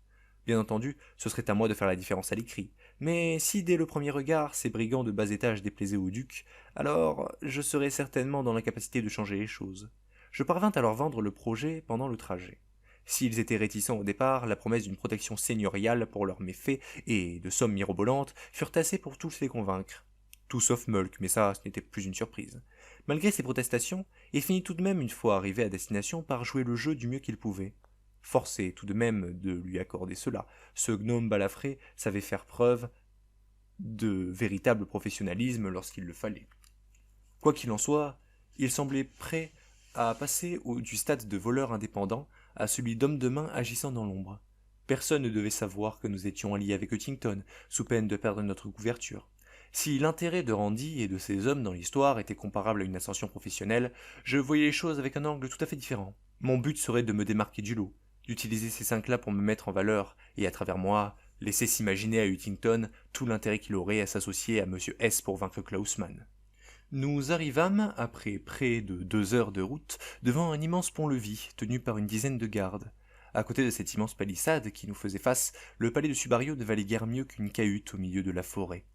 Bien entendu, ce serait à moi de faire la différence à l'écrit, mais si dès le premier regard ces brigands de bas étage déplaisaient au duc, alors je serais certainement dans l'incapacité de changer les choses. Je parvins à leur vendre le projet pendant le trajet. S'ils étaient réticents au départ, la promesse d'une protection seigneuriale pour leurs méfaits et de sommes mirobolantes furent assez pour tous les convaincre. Tout sauf Mulk, mais ça, ce n'était plus une surprise. Malgré ses protestations, il finit tout de même, une fois arrivé à destination, par jouer le jeu du mieux qu'il pouvait. Forcé tout de même de lui accorder cela, ce gnome balafré savait faire preuve de véritable professionnalisme lorsqu'il le fallait. Quoi qu'il en soit, il semblait prêt à passer du stade de voleur indépendant à celui d'homme de main agissant dans l'ombre. Personne ne devait savoir que nous étions alliés avec Huntington, sous peine de perdre notre couverture. Si l'intérêt de Randy et de ses hommes dans l'histoire était comparable à une ascension professionnelle, je voyais les choses avec un angle tout à fait différent. Mon but serait de me démarquer du lot, d'utiliser ces 5-là pour me mettre en valeur, et à travers moi, laisser s'imaginer à Huntington tout l'intérêt qu'il aurait à s'associer à M. S pour vaincre Klausman. Nous arrivâmes, après près de 2 heures de route, devant un immense pont-levis, tenu par une dizaine de gardes. À côté de cette immense palissade qui nous faisait face, le palais de Subario ne valait guère mieux qu'une cahute au milieu de la forêt.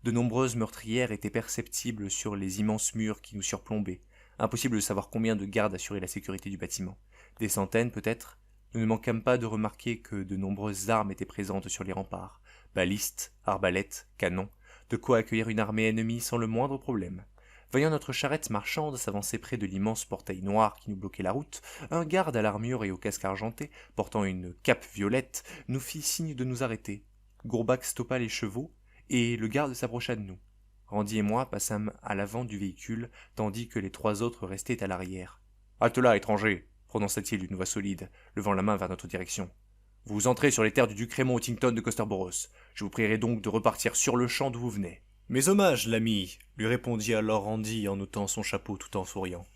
De nombreuses meurtrières étaient perceptibles sur les immenses murs qui nous surplombaient. Impossible de savoir combien de gardes assuraient la sécurité du bâtiment. Des centaines peut-être. Nous ne manquâmes pas de remarquer que de nombreuses armes étaient présentes sur les remparts. Balistes, arbalètes, canons, de quoi accueillir une armée ennemie sans le moindre problème. Voyant notre charrette marchande s'avancer près de l'immense portail noir qui nous bloquait la route, un garde à l'armure et au casque argenté, portant une cape violette, nous fit signe de nous arrêter. Gourbac stoppa les chevaux, et le garde s'approcha de nous. Randy et moi passâmes à l'avant du véhicule, tandis que les 3 autres restaient à l'arrière. « Halte là, étranger !» prononça-t-il d'une voix solide, levant la main vers notre direction. « Vous entrez sur les terres du duc Raymond Huntington de Costerboros. Je vous prierai donc de repartir sur le champ d'où vous venez. » « Mes hommages, l'ami, lui répondit alors Randy en ôtant son chapeau tout en souriant.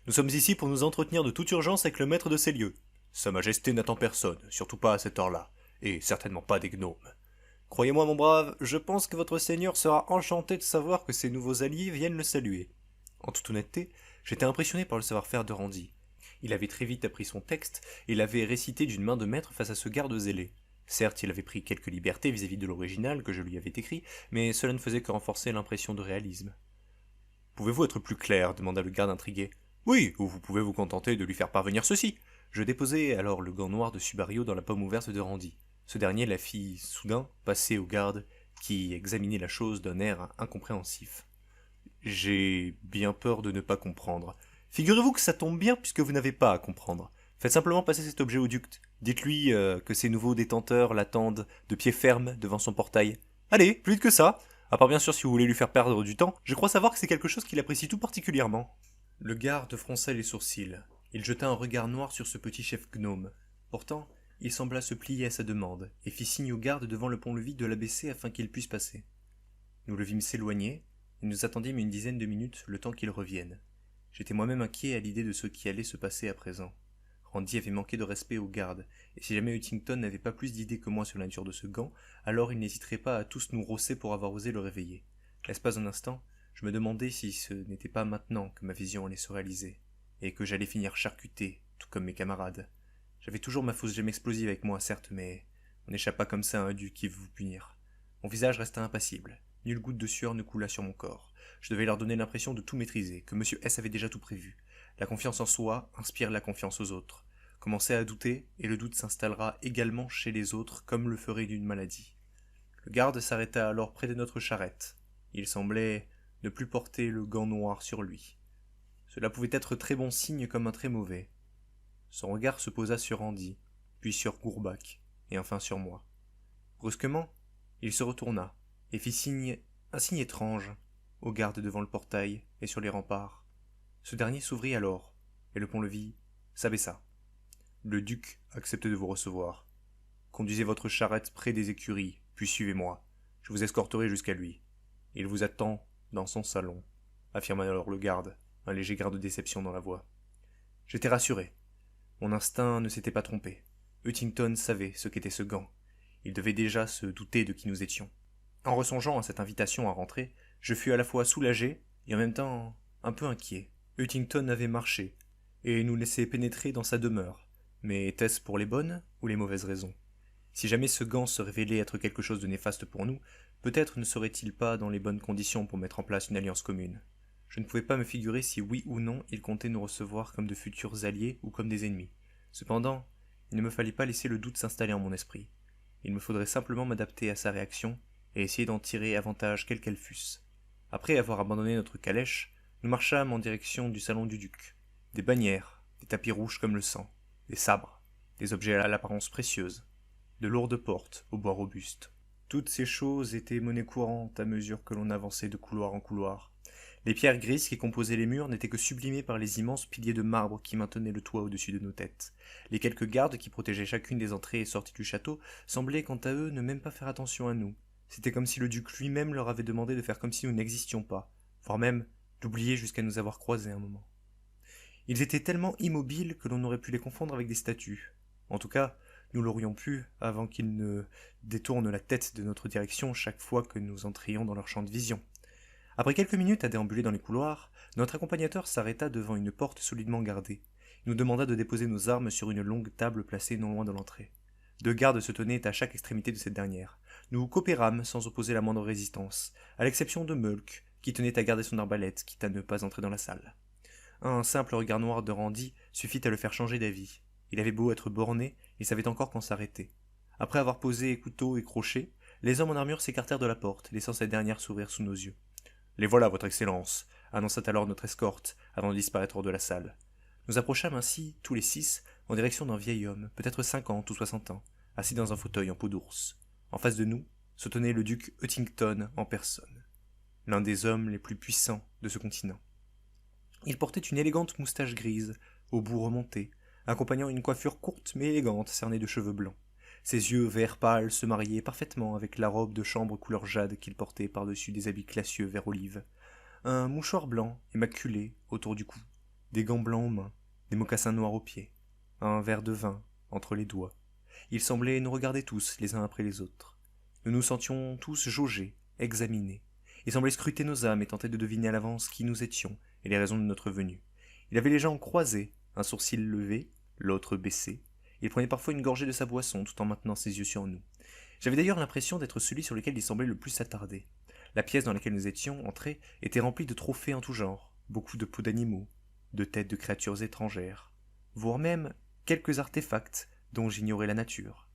Nous sommes ici pour nous entretenir de toute urgence avec le maître de ces lieux. Sa Majesté n'attend personne, surtout pas à cette heure-là, et certainement pas des gnomes. Croyez-moi, mon brave, je pense que votre seigneur sera enchanté de savoir que ses nouveaux alliés viennent le saluer. En toute honnêteté, j'étais impressionné par le savoir-faire de Randy. Il avait très vite appris son texte et l'avait récité d'une main de maître face à ce garde zélé. Certes, il avait pris quelques libertés vis-à-vis de l'original que je lui avais écrit, mais cela ne faisait que renforcer l'impression de réalisme. « Pouvez-vous être plus clair » demanda le garde intrigué. « Oui, ou vous pouvez vous contenter de lui faire parvenir ceci. » Je déposai alors le gant noir de Subario dans la paume ouverte de Randy. Ce dernier la fit soudain passer au garde, qui examinait la chose d'un air incompréhensif. « J'ai bien peur de ne pas comprendre. Figurez-vous que ça tombe bien puisque vous n'avez pas à comprendre. Faites simplement passer cet objet au duc. Dites-lui que ses nouveaux détenteurs l'attendent de pied ferme devant son portail. Allez, plus vite que ça. À part bien sûr si vous voulez lui faire perdre du temps, je crois savoir que c'est quelque chose qu'il apprécie tout particulièrement. » Le garde fronça les sourcils. Il jeta un regard noir sur ce petit chef gnome. Pourtant, il sembla se plier à sa demande, et fit signe au garde devant le pont-levis de l'abaisser afin qu'il puisse passer. Nous le vîmes s'éloigner, et nous attendîmes une dizaine de minutes le temps qu'il revienne. J'étais moi-même inquiet à l'idée de ce qui allait se passer à présent. Randy avait manqué de respect au garde, et si jamais Huntington n'avait pas plus d'idées que moi sur la nature de ce gant, alors il n'hésiterait pas à tous nous rosser pour avoir osé le réveiller. L'espace d'un instant, je me demandais si ce n'était pas maintenant que ma vision allait se réaliser, et que j'allais finir charcuté, tout comme mes camarades. J'avais toujours ma fausse gemme explosive avec moi, certes, mais on n'échappe pas comme ça à un duc qui veut vous punir. Mon visage resta impassible, nulle goutte de sueur ne coula sur mon corps. Je devais leur donner l'impression de tout maîtriser, que Monsieur S avait déjà tout prévu. La confiance en soi inspire la confiance aux autres. Commencez à douter, et le doute s'installera également chez les autres comme le ferait d'une maladie. Le garde s'arrêta alors près de notre charrette. Il semblait ne plus porter le gant noir sur lui. Cela pouvait être très bon signe comme un très mauvais. Son regard se posa sur Randy, puis sur Gourbac, et enfin sur moi. Brusquement, il se retourna, et fit un signe étrange, au garde devant le portail et sur les remparts. Ce dernier s'ouvrit alors, et le pont-levis s'abaissa. Le duc accepte de vous recevoir. Conduisez votre charrette près des écuries, puis suivez-moi. Je vous escorterai jusqu'à lui. Il vous attend dans son salon, affirma alors le garde, un léger grain de déception dans la voix. J'étais rassuré. Mon instinct ne s'était pas trompé. Huntington savait ce qu'était ce gant. Il devait déjà se douter de qui nous étions. En ressongeant à cette invitation à rentrer, je fus à la fois soulagé et en même temps un peu inquiet. Huntington avait marché, et nous laissait pénétrer dans sa demeure. Mais était-ce pour les bonnes ou les mauvaises raisons? Si jamais ce gant se révélait être quelque chose de néfaste pour nous, peut-être ne serait-il pas dans les bonnes conditions pour mettre en place une alliance commune. Je ne pouvais pas me figurer si oui ou non il comptait nous recevoir comme de futurs alliés ou comme des ennemis. Cependant, il ne me fallait pas laisser le doute s'installer en mon esprit. Il me faudrait simplement m'adapter à sa réaction et essayer d'en tirer avantage quelle qu'elle fût. Après avoir abandonné notre calèche, nous marchâmes en direction du salon du duc. Des bannières, des tapis rouges comme le sang, des sabres, des objets à l'apparence précieuse, de lourdes portes au bois robuste. Toutes ces choses étaient monnaie courante à mesure que l'on avançait de couloir en couloir. Les pierres grises qui composaient les murs n'étaient que sublimées par les immenses piliers de marbre qui maintenaient le toit au-dessus de nos têtes. Les quelques gardes qui protégeaient chacune des entrées et sorties du château semblaient quant à eux ne même pas faire attention à nous. C'était comme si le duc lui-même leur avait demandé de faire comme si nous n'existions pas, voire même d'oublier jusqu'à nous avoir croisés un moment. Ils étaient tellement immobiles que l'on aurait pu les confondre avec des statues. En tout cas, nous l'aurions pu avant qu'ils ne détournent la tête de notre direction chaque fois que nous entrions dans leur champ de vision. Après quelques minutes à déambuler dans les couloirs, notre accompagnateur s'arrêta devant une porte solidement gardée. Il nous demanda de déposer nos armes sur une longue table placée non loin de l'entrée. 2 gardes se tenaient à chaque extrémité de cette dernière. Nous coopérâmes sans opposer la moindre résistance, à l'exception de Mulk, qui tenait à garder son arbalète, quitte à ne pas entrer dans la salle. Un simple regard noir de Randy suffit à le faire changer d'avis. Il avait beau être borné, il savait encore quand s'arrêter. Après avoir posé couteau et crochet, les hommes en armure s'écartèrent de la porte, laissant cette dernière s'ouvrir sous nos yeux. Les voilà, votre Excellence, annonça alors notre escorte, avant de disparaître hors de la salle. Nous approchâmes ainsi, tous les 6, en direction d'un vieil homme, peut-être 50 ou 60 ans, assis dans un fauteuil en peau d'ours. En face de nous, se tenait le duc Huntington en personne, l'un des hommes les plus puissants de ce continent. Il portait une élégante moustache grise, au bout remonté, accompagnant une coiffure courte mais élégante cernée de cheveux blancs. Ses yeux vert pâle se mariaient parfaitement avec la robe de chambre couleur jade qu'il portait par-dessus des habits classieux vert olive. Un mouchoir blanc, immaculé, autour du cou, des gants blancs aux mains, des mocassins noirs aux pieds, un verre de vin entre les doigts. Il semblait nous regarder tous, les uns après les autres. Nous nous sentions tous jaugés, examinés. Il semblait scruter nos âmes et tenter de deviner à l'avance qui nous étions et les raisons de notre venue. Il avait les jambes croisées, un sourcil levé, l'autre baissé. Il prenait parfois une gorgée de sa boisson tout en maintenant ses yeux sur nous. J'avais d'ailleurs l'impression d'être celui sur lequel il semblait le plus s'attarder. La pièce dans laquelle nous étions entrés était remplie de trophées en tout genre, beaucoup de peaux d'animaux, de têtes de créatures étrangères, voire même quelques artefacts dont j'ignorais la nature.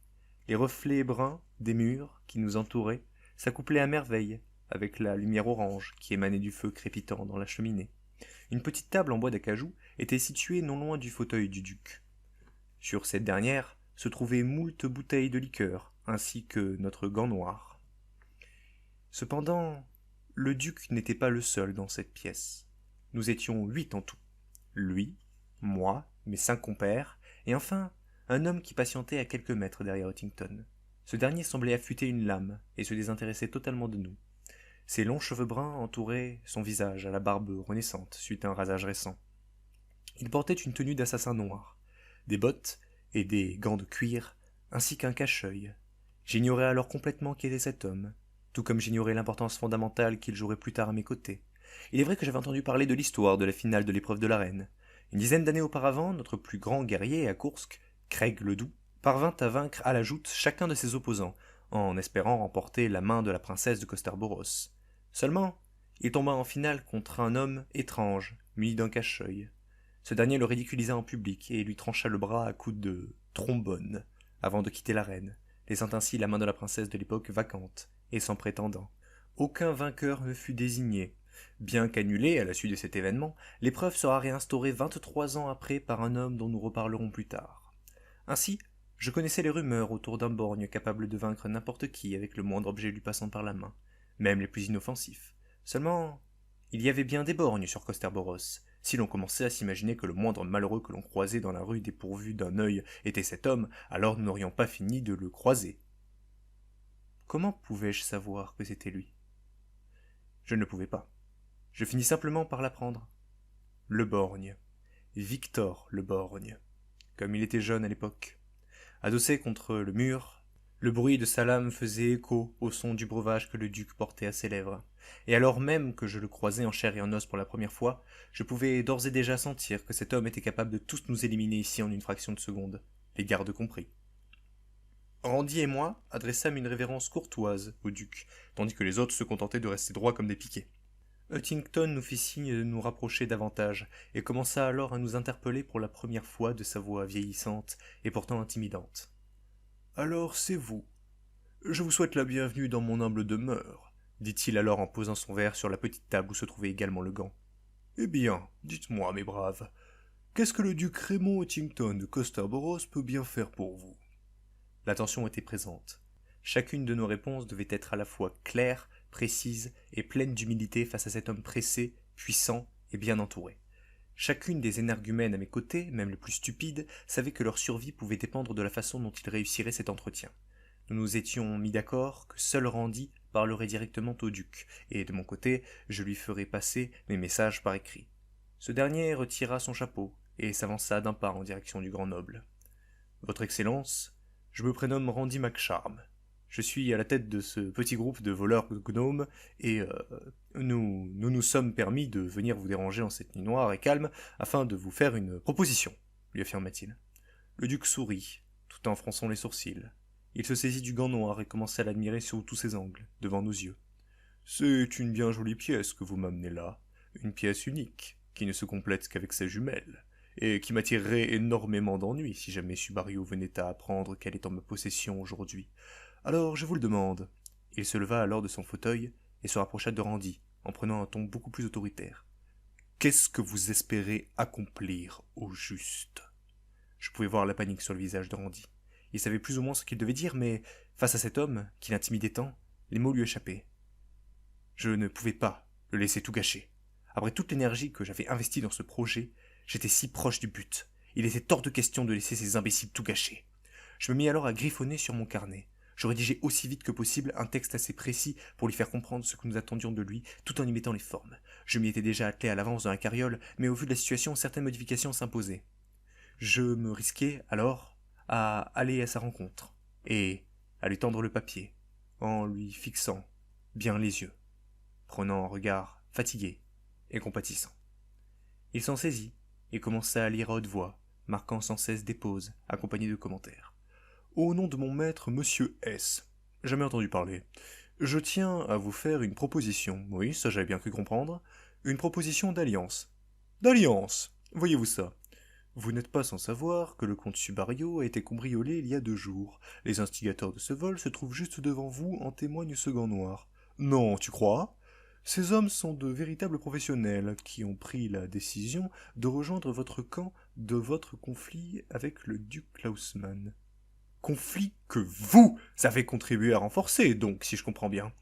Les reflets bruns des murs qui nous entouraient s'accouplaient à merveille avec la lumière orange qui émanait du feu crépitant dans la cheminée. Une petite table en bois d'acajou était située non loin du fauteuil du duc. Sur cette dernière se trouvaient moult bouteilles de liqueur, ainsi que notre gant noir. Cependant, le duc n'était pas le seul dans cette pièce. Nous étions 8 en tout. Lui, moi, mes 5 compères, et enfin un homme qui patientait à quelques mètres derrière Huntington. Ce dernier semblait affûter une lame et se désintéressait totalement de nous. Ses longs cheveux bruns entouraient son visage à la barbe renaissante suite à un rasage récent. Il portait une tenue d'assassin noir, des bottes et des gants de cuir, ainsi qu'un cache-œil. J'ignorais alors complètement qui était cet homme, tout comme j'ignorais l'importance fondamentale qu'il jouerait plus tard à mes côtés. Il est vrai que j'avais entendu parler de l'histoire de la finale de l'épreuve de l'arène. Une dizaine d'années auparavant, notre plus grand guerrier à Kursk, Craig le Doux, parvint à vaincre à la joute chacun de ses opposants, en espérant remporter la main de la princesse de Kosterboros. Seulement, il tomba en finale contre un homme étrange, muni d'un cache-œil. Ce dernier le ridiculisa en public et lui trancha le bras à coups de trombone avant de quitter l'arène, laissant ainsi la main de la princesse de l'époque vacante et sans prétendant. Aucun vainqueur ne fut désigné. Bien qu'annulée à la suite de cet événement, l'épreuve sera réinstaurée 23 ans après par un homme dont nous reparlerons plus tard. Ainsi, je connaissais les rumeurs autour d'un borgne capable de vaincre n'importe qui avec le moindre objet lui passant par la main, même les plus inoffensifs. Seulement, il y avait bien des borgnes sur Kosterboros. Si l'on commençait à s'imaginer que le moindre malheureux que l'on croisait dans la rue dépourvu d'un œil était cet homme, alors nous n'aurions pas fini de le croiser. Comment pouvais-je savoir que c'était lui? Je ne le pouvais pas. Je finis simplement par l'apprendre. Le borgne. Victor le borgne. Comme il était jeune à l'époque. Adossé contre le mur, le bruit de sa lame faisait écho au son du breuvage que le duc portait à ses lèvres. Et alors même que je le croisais en chair et en os pour la première fois, je pouvais d'ores et déjà sentir que cet homme était capable de tous nous éliminer ici en une fraction de seconde, les gardes compris. Randy et moi adressâmes une révérence courtoise au duc, tandis que les autres se contentaient de rester droits comme des piquets. Huntington nous fit signe de nous rapprocher davantage, et commença alors à nous interpeller pour la première fois de sa voix vieillissante et pourtant intimidante. « Alors c'est vous. Je vous souhaite la bienvenue dans mon humble demeure, dit-il alors en posant son verre sur la petite table où se trouvait également le gant. Eh bien, dites-moi, mes braves, qu'est-ce que le duc Raymond Huntington de Kosterboros peut bien faire pour vous ?» L'attention était présente. Chacune de nos réponses devait être à la fois claire, précise et pleine d'humilité face à cet homme pressé, puissant et bien entouré. Chacune des énergumènes à mes côtés, même les plus stupides, savait que leur survie pouvait dépendre de la façon dont ils réussiraient cet entretien. Nous nous étions mis d'accord que seul Randy parlerait directement au duc, et de mon côté, je lui ferais passer mes messages par écrit. Ce dernier retira son chapeau et s'avança d'un pas en direction du grand noble. « Votre Excellence, je me prénomme Randy McCharm. Je suis à la tête de ce petit groupe de voleurs gnomes, et nous sommes permis de venir vous déranger en cette nuit noire et calme, afin de vous faire une proposition, lui affirma-t-il. Le duc sourit, tout en fronçant les sourcils. Il se saisit du gant noir et commença à l'admirer sur tous ses angles, devant nos yeux. C'est une bien jolie pièce que vous m'amenez là, une pièce unique, qui ne se complète qu'avec sa jumelle, et qui m'attirerait énormément d'ennuis si jamais Subario venait à apprendre qu'elle est en ma possession aujourd'hui. Alors je vous le demande. Il se leva alors de son fauteuil et se rapprocha de Randy, en prenant un ton beaucoup plus autoritaire. Qu'est-ce que vous espérez accomplir au juste? Je pouvais voir la panique sur le visage de Randy. Il savait plus ou moins ce qu'il devait dire, mais face à cet homme, qui l'intimidait tant, les mots lui échappaient. Je ne pouvais pas le laisser tout gâcher. Après toute l'énergie que j'avais investie dans ce projet, j'étais si proche du but. Il était hors de question de laisser ces imbéciles tout gâcher. Je me mis alors à griffonner sur mon carnet. Je rédigeais aussi vite que possible un texte assez précis pour lui faire comprendre ce que nous attendions de lui, tout en y mettant les formes. Je m'y étais déjà attelé à l'avance dans la carriole, mais au vu de la situation, certaines modifications s'imposaient. Je me risquais, alors, à aller à sa rencontre, et à lui tendre le papier, en lui fixant bien les yeux, prenant un regard fatigué et compatissant. Il s'en saisit, et commença à lire à haute voix, marquant sans cesse des pauses, accompagnées de commentaires. Au nom de mon maître, monsieur S. Jamais entendu parler. Je tiens à vous faire une proposition. Oui, ça j'avais bien cru comprendre. Une proposition d'alliance. D'alliance. Voyez-vous ça? Vous n'êtes pas sans savoir que le comte Subario a été cambriolé il y a 2 jours. Les instigateurs de ce vol se trouvent juste devant vous, en témoigne ce gant noir. Non, tu crois? Ces hommes sont de véritables professionnels qui ont pris la décision de rejoindre votre camp de votre conflit avec le duc Klausmann. Conflit que vous avez contribué à renforcer, donc, si je comprends bien.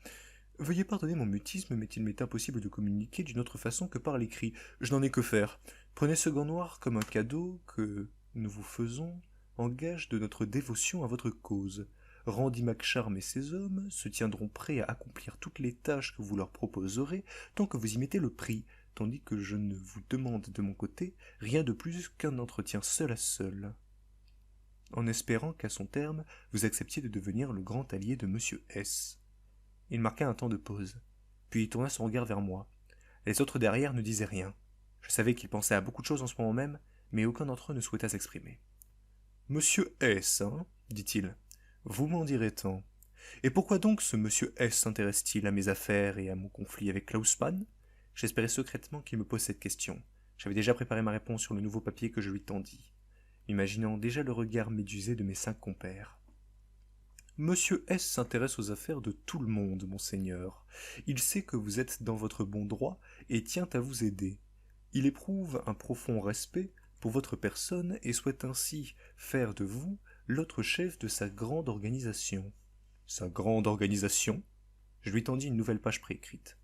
Veuillez pardonner mon mutisme, mais il m'est impossible de communiquer d'une autre façon que par l'écrit. Je n'en ai que faire. Prenez ce gant noir comme un cadeau que nous vous faisons en gage de notre dévotion à votre cause. Randy McCharm et ses hommes se tiendront prêts à accomplir toutes les tâches que vous leur proposerez tant que vous y mettez le prix, tandis que je ne vous demande de mon côté rien de plus qu'un entretien seul à seul, en espérant qu'à son terme, vous acceptiez de devenir le grand allié de monsieur S. Il marqua un temps de pause, puis il tourna son regard vers moi. Les autres derrière ne disaient rien. Je savais qu'ils pensaient à beaucoup de choses en ce moment même, mais aucun d'entre eux ne souhaita s'exprimer. Monsieur S, hein, dit-il. Vous m'en direz tant. Et pourquoi donc ce monsieur S s'intéresse-t-il à mes affaires et à mon conflit avec Klausmann? J'espérais secrètement qu'il me pose cette question. J'avais déjà préparé ma réponse sur le nouveau papier que je lui tendis, imaginant déjà le regard médusé de mes 5 compères. Monsieur S s'intéresse aux affaires de tout le monde, monseigneur. Il sait que vous êtes dans votre bon droit et tient à vous aider. Il éprouve un profond respect pour votre personne et souhaite ainsi faire de vous l'autre chef de sa grande organisation. Sa grande organisation? Je lui tendis une nouvelle page préécrite.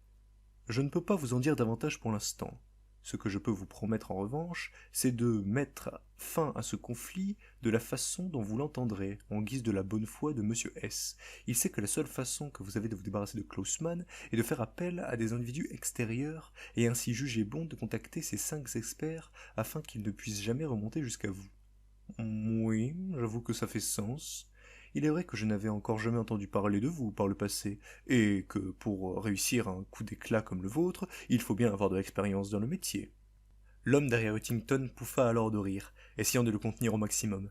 Je ne peux pas vous en dire davantage pour l'instant. Ce que je peux vous promettre en revanche, c'est de mettre fin à ce conflit de la façon dont vous l'entendrez, en guise de la bonne foi de monsieur S. Il sait que la seule façon que vous avez de vous débarrasser de Klausmann est de faire appel à des individus extérieurs, et ainsi jugez bon de contacter ces 5 experts afin qu'ils ne puissent jamais remonter jusqu'à vous. Oui, j'avoue que ça fait sens. Il est vrai que je n'avais encore jamais entendu parler de vous par le passé, et que pour réussir un coup d'éclat comme le vôtre, il faut bien avoir de l'expérience dans le métier. L'homme derrière Huntington pouffa alors de rire, essayant de le contenir au maximum.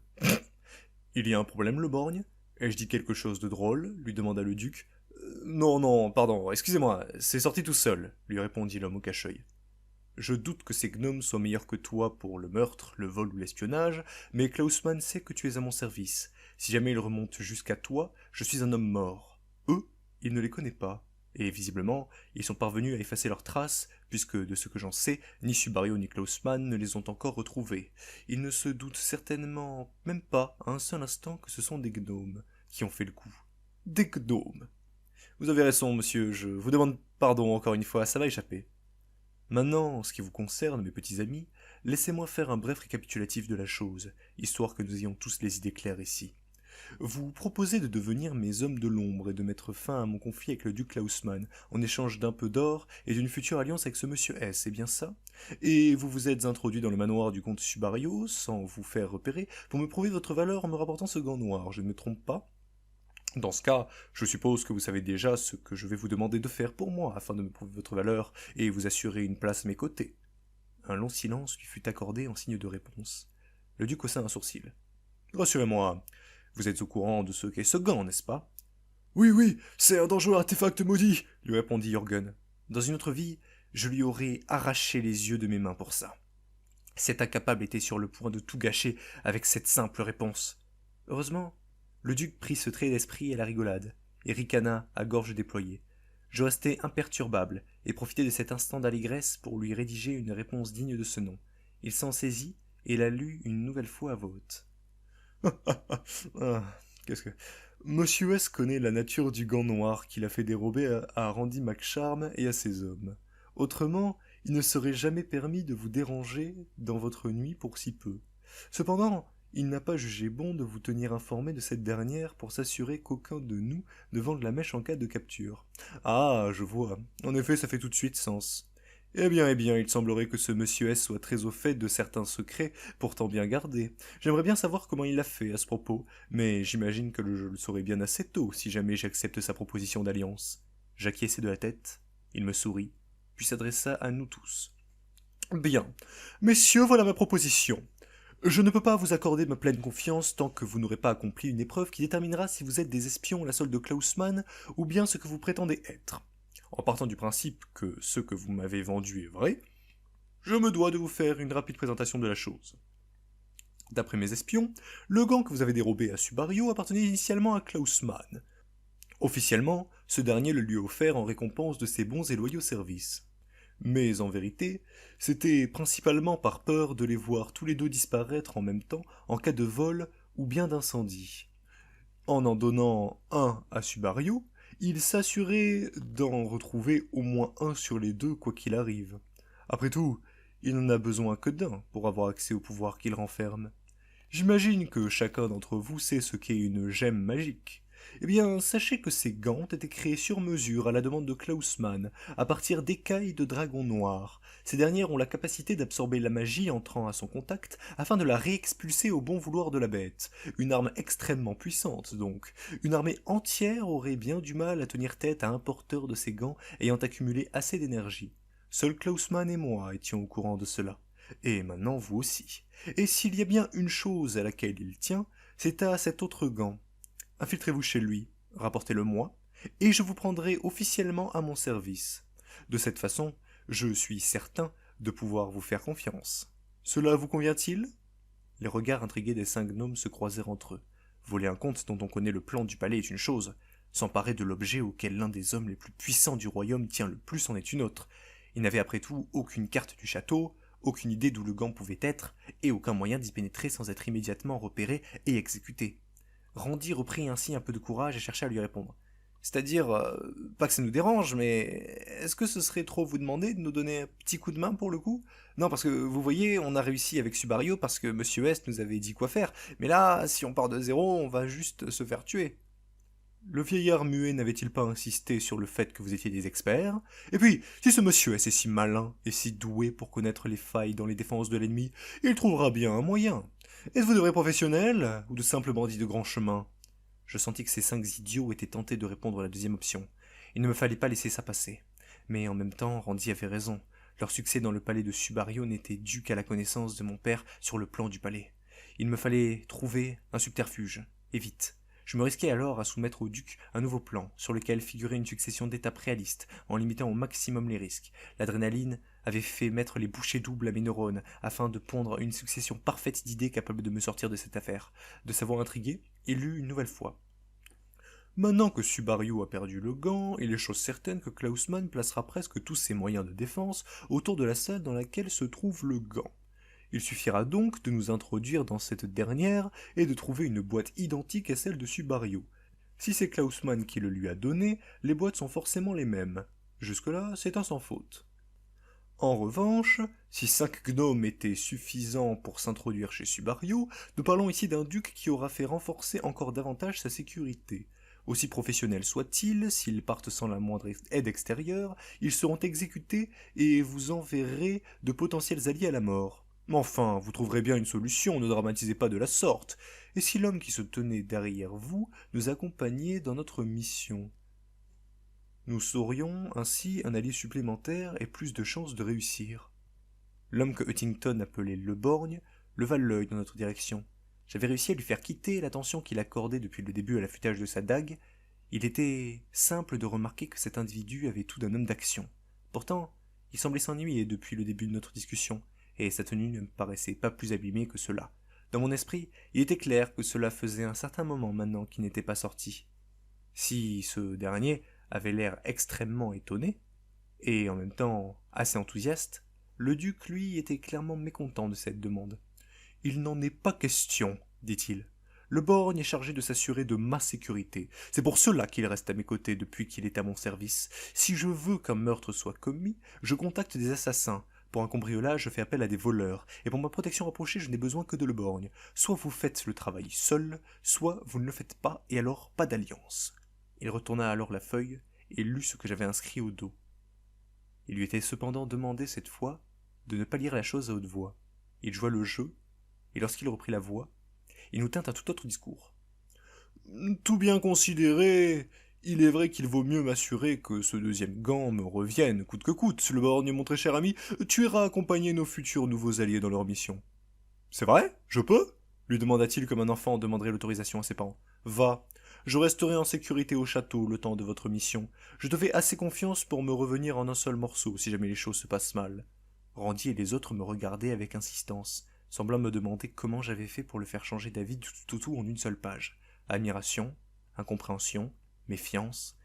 Il y a un problème, le borgne? Ai-je dit quelque chose de drôle? Lui demanda le duc. Non, non, pardon, excusez-moi, c'est sorti tout seul, lui répondit l'homme au cache-œil. Je doute que ces gnomes soient meilleurs que toi pour le meurtre, le vol ou l'espionnage, mais Klausmann sait que tu es à mon service. Si jamais il remonte jusqu'à toi, je suis un homme mort. Eux, il ne les connaît pas. Et visiblement, ils sont parvenus à effacer leurs traces, puisque, de ce que j'en sais, ni Subario ni Klausmann ne les ont encore retrouvés. Ils ne se doutent certainement même pas un seul instant que ce sont des gnomes qui ont fait le coup. Des gnomes. Vous avez raison, monsieur, je vous demande pardon encore une fois, ça va échapper. Maintenant, en ce qui vous concerne, mes petits amis, laissez-moi faire un bref récapitulatif de la chose, histoire que nous ayons tous les idées claires ici. Vous proposez de devenir mes hommes de l'ombre et de mettre fin à mon conflit avec le duc Klausmann, en échange d'un peu d'or et d'une future alliance avec ce monsieur S, c'est bien ça? Et vous vous êtes introduit dans le manoir du comte Subario, sans vous faire repérer, pour me prouver votre valeur en me rapportant ce gant noir, je ne me trompe pas? Dans ce cas, je suppose que vous savez déjà ce que je vais vous demander de faire pour moi afin de me prouver votre valeur et vous assurer une place à mes côtés. Un long silence lui fut accordé en signe de réponse. Le duc haussa un sourcil. Rassurez-moi, vous êtes au courant de ce qu'est ce gant, n'est-ce pas? Oui, oui, c'est un dangereux artefact maudit, lui répondit Jürgen. Dans une autre vie, je lui aurais arraché les yeux de mes mains pour ça. Cet incapable était sur le point de tout gâcher avec cette simple réponse. Heureusement, le duc prit ce trait d'esprit à la rigolade, et ricana à gorge déployée. Je restai imperturbable, et profitai de cet instant d'allégresse pour lui rédiger une réponse digne de ce nom. Il s'en saisit, et la lut une nouvelle fois à voix haute. Ah, qu'est-ce que... Monsieur S connaît la nature du gant noir qu'il a fait dérober à Randy McCharm et à ses hommes. Autrement, il ne serait jamais permis de vous déranger dans votre nuit pour si peu. Cependant, il n'a pas jugé bon de vous tenir informé de cette dernière pour s'assurer qu'aucun de nous ne vende la mèche en cas de capture. Ah, je vois. En effet, ça fait tout de suite sens. Eh bien, il semblerait que ce monsieur S soit très au fait de certains secrets, pourtant bien gardés. J'aimerais bien savoir comment il l'a fait à ce propos, mais j'imagine que je le saurai bien assez tôt si jamais j'accepte sa proposition d'alliance. J'acquiesçai de la tête, il me sourit, puis s'adressa à nous tous. Bien. Messieurs, voilà ma proposition. Je ne peux pas vous accorder ma pleine confiance tant que vous n'aurez pas accompli une épreuve qui déterminera si vous êtes des espions à la solde de Klausmann ou bien ce que vous prétendez être. En partant du principe que ce que vous m'avez vendu est vrai, je me dois de vous faire une rapide présentation de la chose. D'après mes espions, le gant que vous avez dérobé à Subario appartenait initialement à Klausmann. Officiellement, ce dernier le lui a offert en récompense de ses bons et loyaux services. Mais en vérité, c'était principalement par peur de les voir tous les deux disparaître en même temps en cas de vol ou bien d'incendie. En donnant un à Subario, il s'assurait d'en retrouver au moins un sur les deux quoi qu'il arrive. Après tout, il n'en a besoin que d'un pour avoir accès au pouvoir qu'il renferme. J'imagine que chacun d'entre vous sait ce qu'est une gemme magique. Eh bien, sachez que ces gants ont été créés sur mesure à la demande de Klausmann, à partir d'écailles de dragon noir. Ces dernières ont la capacité d'absorber la magie entrant à son contact afin de la réexpulser au bon vouloir de la bête. Une arme extrêmement puissante, donc. Une armée entière aurait bien du mal à tenir tête à un porteur de ces gants ayant accumulé assez d'énergie. Seuls Klausmann et moi étions au courant de cela. Et maintenant vous aussi. Et s'il y a bien une chose à laquelle il tient, c'est à cet autre gant. Infiltrez-vous chez lui, rapportez-le-moi, et je vous prendrai officiellement à mon service. De cette façon, je suis certain de pouvoir vous faire confiance. Cela vous convient-il? Les regards intrigués des 5 gnomes se croisèrent entre eux. Voler un comte dont on connaît le plan du palais est une chose, s'emparer de l'objet auquel l'un des hommes les plus puissants du royaume tient le plus en est une autre. Ils n'avaient après tout aucune carte du château, aucune idée d'où le gant pouvait être, et aucun moyen d'y pénétrer sans être immédiatement repéré et exécuté. Randy reprit ainsi un peu de courage et chercha à lui répondre. C'est-à-dire, pas que ça nous dérange, mais est-ce que ce serait trop vous demander de nous donner un petit coup de main pour le coup? Non, parce que vous voyez, on a réussi avec Subario parce que Monsieur S nous avait dit quoi faire, mais là, si on part de zéro, on va juste se faire tuer. Le vieillard muet n'avait-il pas insisté sur le fait que vous étiez des experts? Et puis, si ce monsieur S est si malin et si doué pour connaître les failles dans les défenses de l'ennemi, il trouvera bien un moyen. Êtes-vous de vrais professionnels ou de simples bandits de grand chemin? Je sentis que ces 5 idiots étaient tentés de répondre à la deuxième option. Il ne me fallait pas laisser ça passer. Mais en même temps, Randy avait raison. Leur succès dans le palais de Subario n'était dû qu'à la connaissance de mon père sur le plan du palais. Il me fallait trouver un subterfuge, et vite. Je me risquais alors à soumettre au duc un nouveau plan, sur lequel figurait une succession d'étapes réalistes, en limitant au maximum les risques. L'adrénaline avait fait mettre les bouchées doubles à mes neurones, afin de pondre une succession parfaite d'idées capables de me sortir de cette affaire. De savoir intrigué, il lut une nouvelle fois. Maintenant que Subario a perdu le gant, il est chose certaine que Klausmann placera presque tous ses moyens de défense autour de la salle dans laquelle se trouve le gant. Il suffira donc de nous introduire dans cette dernière et de trouver une boîte identique à celle de Subario. Si c'est Klausmann qui le lui a donné, les boîtes sont forcément les mêmes. Jusque-là, c'est un sans faute. En revanche, si 5 gnomes étaient suffisants pour s'introduire chez Subario, nous parlons ici d'un duc qui aura fait renforcer encore davantage sa sécurité. Aussi professionnels soient-ils, s'ils partent sans la moindre aide extérieure, ils seront exécutés et vous enverrez de potentiels alliés à la mort. Mais enfin, vous trouverez bien une solution, ne dramatisez pas de la sorte. Et si l'homme qui se tenait derrière vous nous accompagnait dans notre mission? Nous saurions ainsi un allié supplémentaire et plus de chances de réussir. L'homme que Huntington appelait Le Borgne leva l'œil dans notre direction. J'avais réussi à lui faire quitter l'attention qu'il accordait depuis le début à l'affûtage de sa dague. Il était simple de remarquer que cet individu avait tout d'un homme d'action. Pourtant, il semblait s'ennuyer depuis le début de notre discussion, et sa tenue ne me paraissait pas plus abîmée que cela. Dans mon esprit, il était clair que cela faisait un certain moment maintenant qu'il n'était pas sorti. Si ce dernier avait l'air extrêmement étonné, et en même temps assez enthousiaste, le duc, lui, était clairement mécontent de cette demande. Il n'en est pas question, dit-il. Le borgne est chargé de s'assurer de ma sécurité. C'est pour cela qu'il reste à mes côtés depuis qu'il est à mon service. Si je veux qu'un meurtre soit commis, je contacte des assassins. Pour un cambriolage, je fais appel à des voleurs. Et pour ma protection rapprochée, je n'ai besoin que de le borgne. Soit vous faites le travail seul, soit vous ne le faites pas, et alors pas d'alliance. Il retourna alors la feuille et lut ce que j'avais inscrit au dos. Il lui était cependant demandé cette fois de ne pas lire la chose à haute voix. Il joua le jeu, et lorsqu'il reprit la voix, il nous tint un tout autre discours. Tout bien considéré, il est vrai qu'il vaut mieux m'assurer que ce deuxième gant me revienne, coûte que coûte. Le borgne, mon très cher ami, tu iras accompagner nos futurs nouveaux alliés dans leur mission. C'est vrai? Je peux? Lui demanda-t-il comme un enfant demanderait l'autorisation à ses parents. Va, je resterai en sécurité au château le temps de votre mission. Je te fais assez confiance pour me revenir en un seul morceau si jamais les choses se passent mal. Randy et les autres me regardaient avec insistance, semblant me demander comment j'avais fait pour le faire changer d'avis du tout en une seule page. Admiration, incompréhension, méfiance.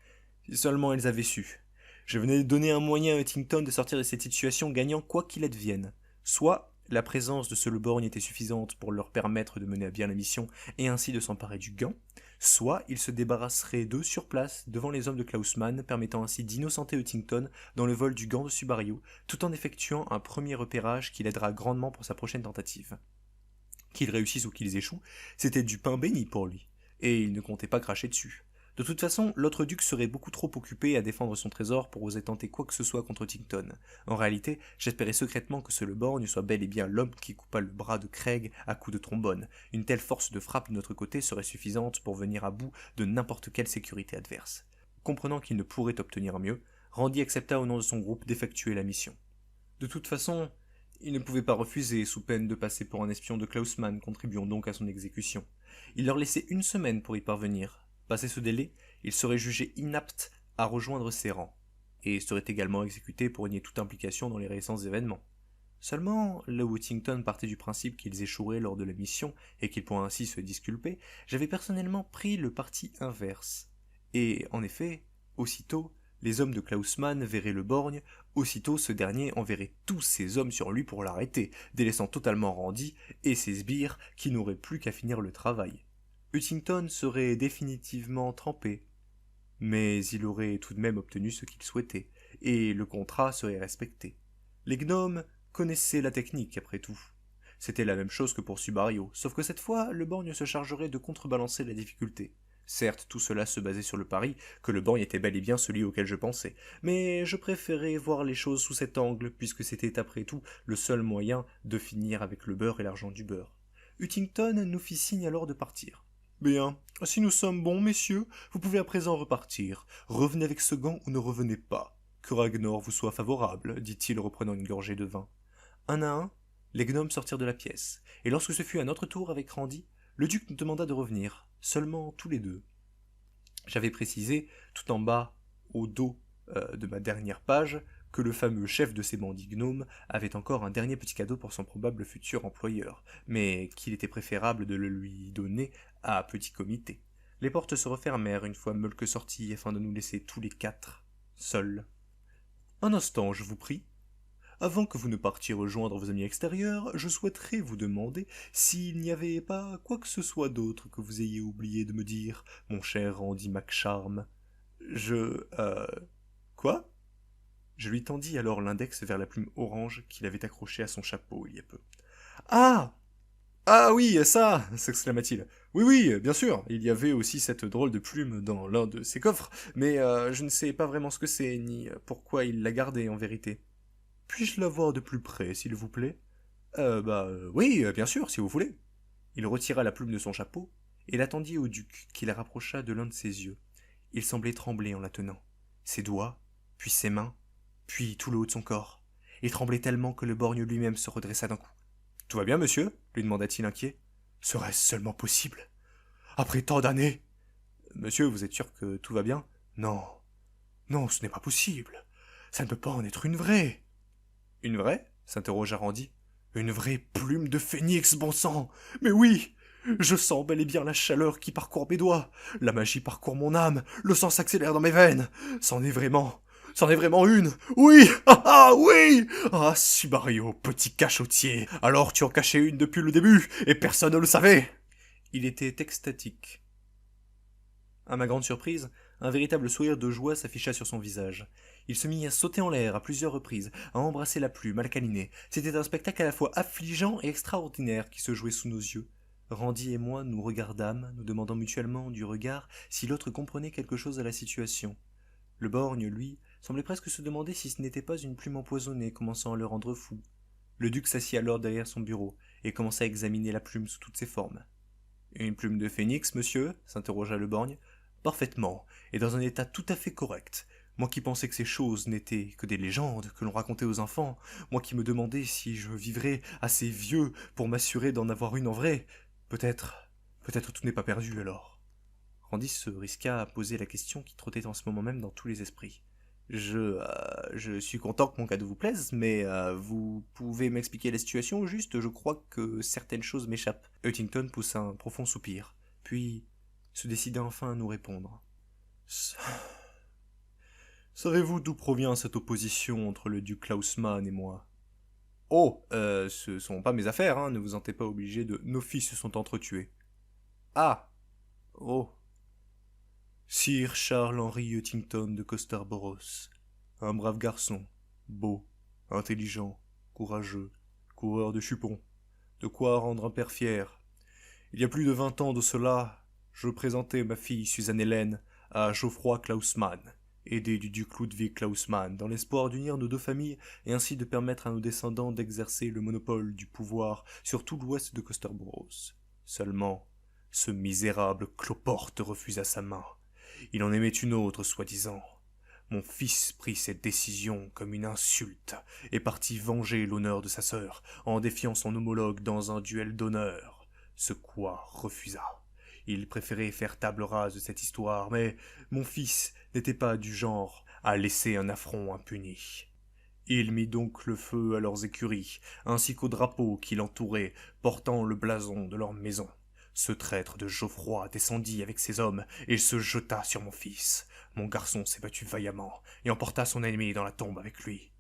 Si seulement elles avaient su. Je venais de donner un moyen à Huntington de sortir de cette situation gagnant quoi qu'il advienne. Soit la présence de ce Le Borgne était suffisante pour leur permettre de mener à bien la mission et ainsi de s'emparer du gant, soit ils se débarrasseraient d'eux sur place devant les hommes de Klausman, permettant ainsi d'innocenter Huntington dans le vol du gant de Subario, tout en effectuant un premier repérage qui l'aidera grandement pour sa prochaine tentative. Qu'ils réussissent ou qu'ils échouent, c'était du pain béni pour lui, et il ne comptait pas cracher dessus. De toute façon, l'autre duc serait beaucoup trop occupé à défendre son trésor pour oser tenter quoi que ce soit contre Huntington. En réalité, j'espérais secrètement que ce Le Borgne soit bel et bien l'homme qui coupa le bras de Craig à coups de trombone. Une telle force de frappe de notre côté serait suffisante pour venir à bout de n'importe quelle sécurité adverse. Comprenant qu'il ne pourrait obtenir mieux, Randy accepta au nom de son groupe d'effectuer la mission. De toute façon, il ne pouvait pas refuser, sous peine de passer pour un espion de Klausman, contribuant donc à son exécution. Il leur laissait une semaine pour y parvenir. Passé ce délai, il serait jugé inapte à rejoindre ses rangs, et serait également exécuté pour nier toute implication dans les récents événements. Seulement, là où Huntington partait du principe qu'ils échoueraient lors de la mission et qu'ils pourraient ainsi se disculper, j'avais personnellement pris le parti inverse. Et, en effet, aussitôt, les hommes de Klausman verraient le borgne, aussitôt ce dernier enverrait tous ses hommes sur lui pour l'arrêter, délaissant totalement Randy et ses sbires qui n'auraient plus qu'à finir le travail. Huntington serait définitivement trempé, mais il aurait tout de même obtenu ce qu'il souhaitait, et le contrat serait respecté. Les gnomes connaissaient la technique, après tout. C'était la même chose que pour Subario, sauf que cette fois, le borgne se chargerait de contrebalancer la difficulté. Certes, tout cela se basait sur le pari que le borgne était bel et bien celui auquel je pensais, mais je préférais voir les choses sous cet angle, puisque c'était après tout le seul moyen de finir avec le beurre et l'argent du beurre. Huntington nous fit signe alors de partir. Bien, si nous sommes bons, messieurs, vous pouvez à présent repartir. Revenez avec ce gant ou ne revenez pas. Que Ragnar vous soit favorable, dit-il reprenant une gorgée de vin. Un à un, les gnomes sortirent de la pièce, et lorsque ce fut à notre tour avec Randy, le duc nous demanda de revenir, seulement tous les deux. J'avais précisé, tout en bas, au dos de ma dernière page, que le fameux chef de ces bandits gnomes avait encore un dernier petit cadeau pour son probable futur employeur, mais qu'il était préférable de le lui donner à petit comité. Les portes se refermèrent une fois Mulk sorti, afin de nous laisser tous les quatre, seuls. Un instant, je vous prie. Avant que vous ne partiez rejoindre vos amis extérieurs, je souhaiterais vous demander s'il n'y avait pas quoi que ce soit d'autre que vous ayez oublié de me dire, mon cher Randy McCharm. Quoi? Je lui tendis alors l'index vers la plume orange qu'il avait accrochée à son chapeau il y a peu. Ah! Ah oui, ça! S'exclama-t-il. Oui, oui, bien sûr, il y avait aussi cette drôle de plume dans l'un de ses coffres, mais je ne sais pas vraiment ce que c'est, ni pourquoi il l'a gardée en vérité. Puis-je la voir de plus près, s'il vous plaît? Oui, bien sûr, si vous voulez. Il retira la plume de son chapeau et la tendit au duc, qui la rapprocha de l'un de ses yeux. Il semblait trembler en la tenant. Ses doigts, puis ses mains, puis tout le haut de son corps. Il tremblait tellement que le borgne lui-même se redressa d'un coup. Tout va bien, monsieur lui demanda-t-il inquiet. Serait-ce seulement possible? Après tant d'années? Monsieur, vous êtes sûr que tout va bien? Non, non, ce n'est pas possible. Ça ne peut pas en être une vraie. Une vraie? S'interrogea Randy. Une vraie plume de phénix, bon sang! Mais oui! Je sens bel et bien la chaleur qui parcourt mes doigts. La magie parcourt mon âme. Le sang s'accélère dans mes veines. C'en est vraiment. C'en est vraiment une. Oui! Ah ah, oui! Ah, Subario, petit cachotier. Alors tu en cachais une depuis le début, et personne ne le savait. Il était extatique. À ma grande surprise, un véritable sourire de joie s'afficha sur son visage. Il se mit à sauter en l'air à plusieurs reprises, à embrasser la plume, à la câliner. C'était un spectacle à la fois affligeant et extraordinaire qui se jouait sous nos yeux. Randy et moi nous regardâmes, nous demandant mutuellement du regard si l'autre comprenait quelque chose à la situation. Le borgne, lui, semblait presque se demander si ce n'était pas une plume empoisonnée commençant à le rendre fou. Le duc s'assit alors derrière son bureau et commença à examiner la plume sous toutes ses formes. Une plume de phénix, monsieur s'interrogea le borgne. Parfaitement, et dans un état tout à fait correct. Moi qui pensais que ces choses n'étaient que des légendes que l'on racontait aux enfants, moi qui me demandais si je vivrais assez vieux pour m'assurer d'en avoir une en vrai, peut-être tout n'est pas perdu alors. Randy se risqua à poser la question qui trottait en ce moment même dans tous les esprits. Je suis content que mon cadeau vous plaise, mais vous pouvez m'expliquer la situation juste, je crois que certaines choses m'échappent. Huntington poussa un profond soupir, puis se décida enfin à nous répondre. Savez-vous d'où provient cette opposition entre le duc Klausmann et moi? Oh, ce sont pas mes affaires, hein, ne vous en êtes pas obligé de... Nos fils se sont entretués. Ah. Oh. Sir Charles-Henri Huntington de Costerboros. Un brave garçon, beau, intelligent, courageux, coureur de chupons. De quoi rendre un père fier. Il y a plus de 20 ans de cela, je présentai ma fille Suzanne Hélène à Geoffroy Klausmann, aidé du duc Ludwig Klausmann, dans l'espoir d'unir nos deux familles et ainsi de permettre à nos descendants d'exercer le monopole du pouvoir sur tout l'ouest de Costerboros. Seulement, ce misérable cloporte refusa sa main. Il en aimait une autre, soi-disant. Mon fils prit cette décision comme une insulte et partit venger l'honneur de sa sœur en défiant son homologue dans un duel d'honneur. Ce quoi refusa. Il préférait faire table rase de cette histoire, mais mon fils n'était pas du genre à laisser un affront impuni. Il mit donc le feu à leurs écuries, ainsi qu'aux drapeaux qui l'entouraient, portant le blason de leur maison. Ce traître de Geoffroy descendit avec ses hommes et se jeta sur mon fils. Mon garçon s'est battu vaillamment et emporta son ennemi dans la tombe avec lui.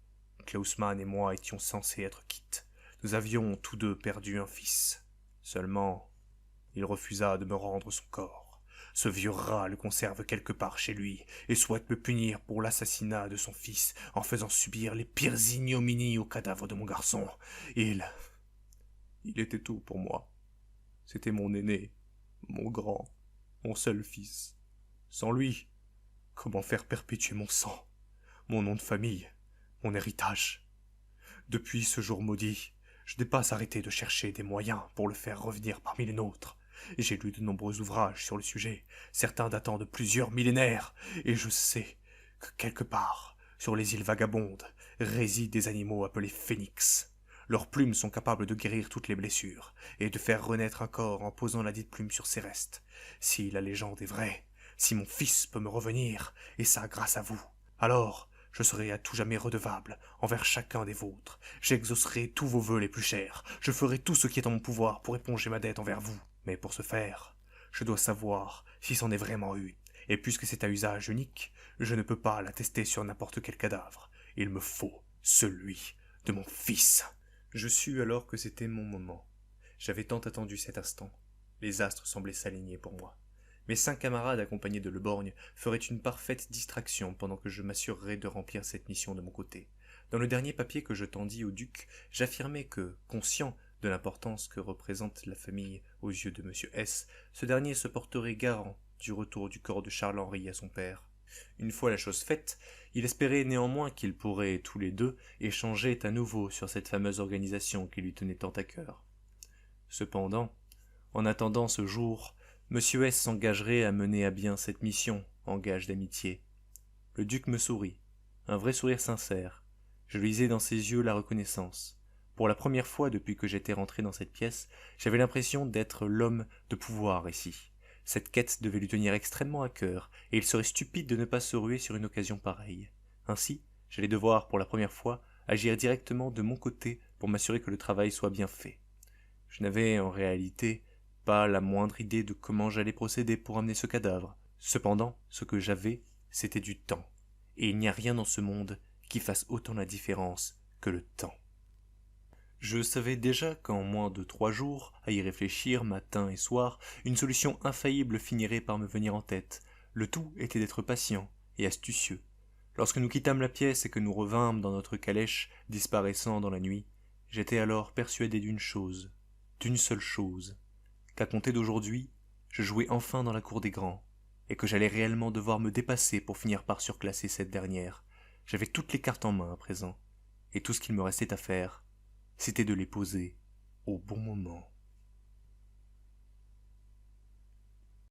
Klausmann et moi étions censés être quittes. Nous avions tous deux perdu un fils. Seulement, il refusa de me rendre son corps. Ce vieux rat le conserve quelque part chez lui et souhaite me punir pour l'assassinat de son fils en faisant subir les pires ignominies au cadavre de mon garçon. Il était tout pour moi. C'était mon aîné, mon grand, mon seul fils. Sans lui, comment faire perpétuer mon sang, mon nom de famille, mon héritage? Depuis ce jour maudit, je n'ai pas arrêté de chercher des moyens pour le faire revenir parmi les nôtres. J'ai lu de nombreux ouvrages sur le sujet, certains datant de plusieurs millénaires, et je sais que quelque part, sur les îles vagabondes, résident des animaux appelés phénix. Leurs plumes sont capables de guérir toutes les blessures, et de faire renaître un corps en posant la dite plume sur ses restes. Si la légende est vraie, si mon fils peut me revenir, et ça grâce à vous, alors je serai à tout jamais redevable envers chacun des vôtres. J'exaucerai tous vos vœux les plus chers. Je ferai tout ce qui est en mon pouvoir pour éponger ma dette envers vous. Mais pour ce faire, je dois savoir si c'en est vraiment une. Et puisque c'est à usage unique, je ne peux pas l'attester sur n'importe quel cadavre. Il me faut celui de mon fils. Je sus alors que c'était mon moment. J'avais tant attendu cet instant. Les astres semblaient s'aligner pour moi. Mes 5 camarades accompagnés de Leborgne feraient une parfaite distraction pendant que je m'assurerais de remplir cette mission de mon côté. Dans le dernier papier que je tendis au duc, j'affirmai que, conscient de l'importance que représente la famille aux yeux de M. S, ce dernier se porterait garant du retour du corps de Charles-Henri à son père. Une fois la chose faite, il espérait néanmoins qu'ils pourraient, tous les deux, échanger à nouveau sur cette fameuse organisation qui lui tenait tant à cœur. Cependant, en attendant ce jour, M. S s'engagerait à mener à bien cette mission en gage d'amitié. Le duc me sourit, un vrai sourire sincère. Je lisais dans ses yeux la reconnaissance. Pour la première fois depuis que j'étais rentré dans cette pièce, j'avais l'impression d'être l'homme de pouvoir ici. Cette quête devait lui tenir extrêmement à cœur, et il serait stupide de ne pas se ruer sur une occasion pareille. Ainsi, j'allais devoir, pour la première fois, agir directement de mon côté pour m'assurer que le travail soit bien fait. Je n'avais, en réalité, pas la moindre idée de comment j'allais procéder pour amener ce cadavre. Cependant, ce que j'avais, c'était du temps. Et il n'y a rien dans ce monde qui fasse autant la différence que le temps. Je savais déjà qu'en moins de 3 jours, à y réfléchir matin et soir, une solution infaillible finirait par me venir en tête. Le tout était d'être patient et astucieux. Lorsque nous quittâmes la pièce et que nous revînmes dans notre calèche, disparaissant dans la nuit, j'étais alors persuadé d'une seule chose, qu'à compter d'aujourd'hui, je jouais enfin dans la cour des grands, et que j'allais réellement devoir me dépasser pour finir par surclasser cette dernière. J'avais toutes les cartes en main à présent, et tout ce qu'il me restait à faire, c'était de les poser au bon moment.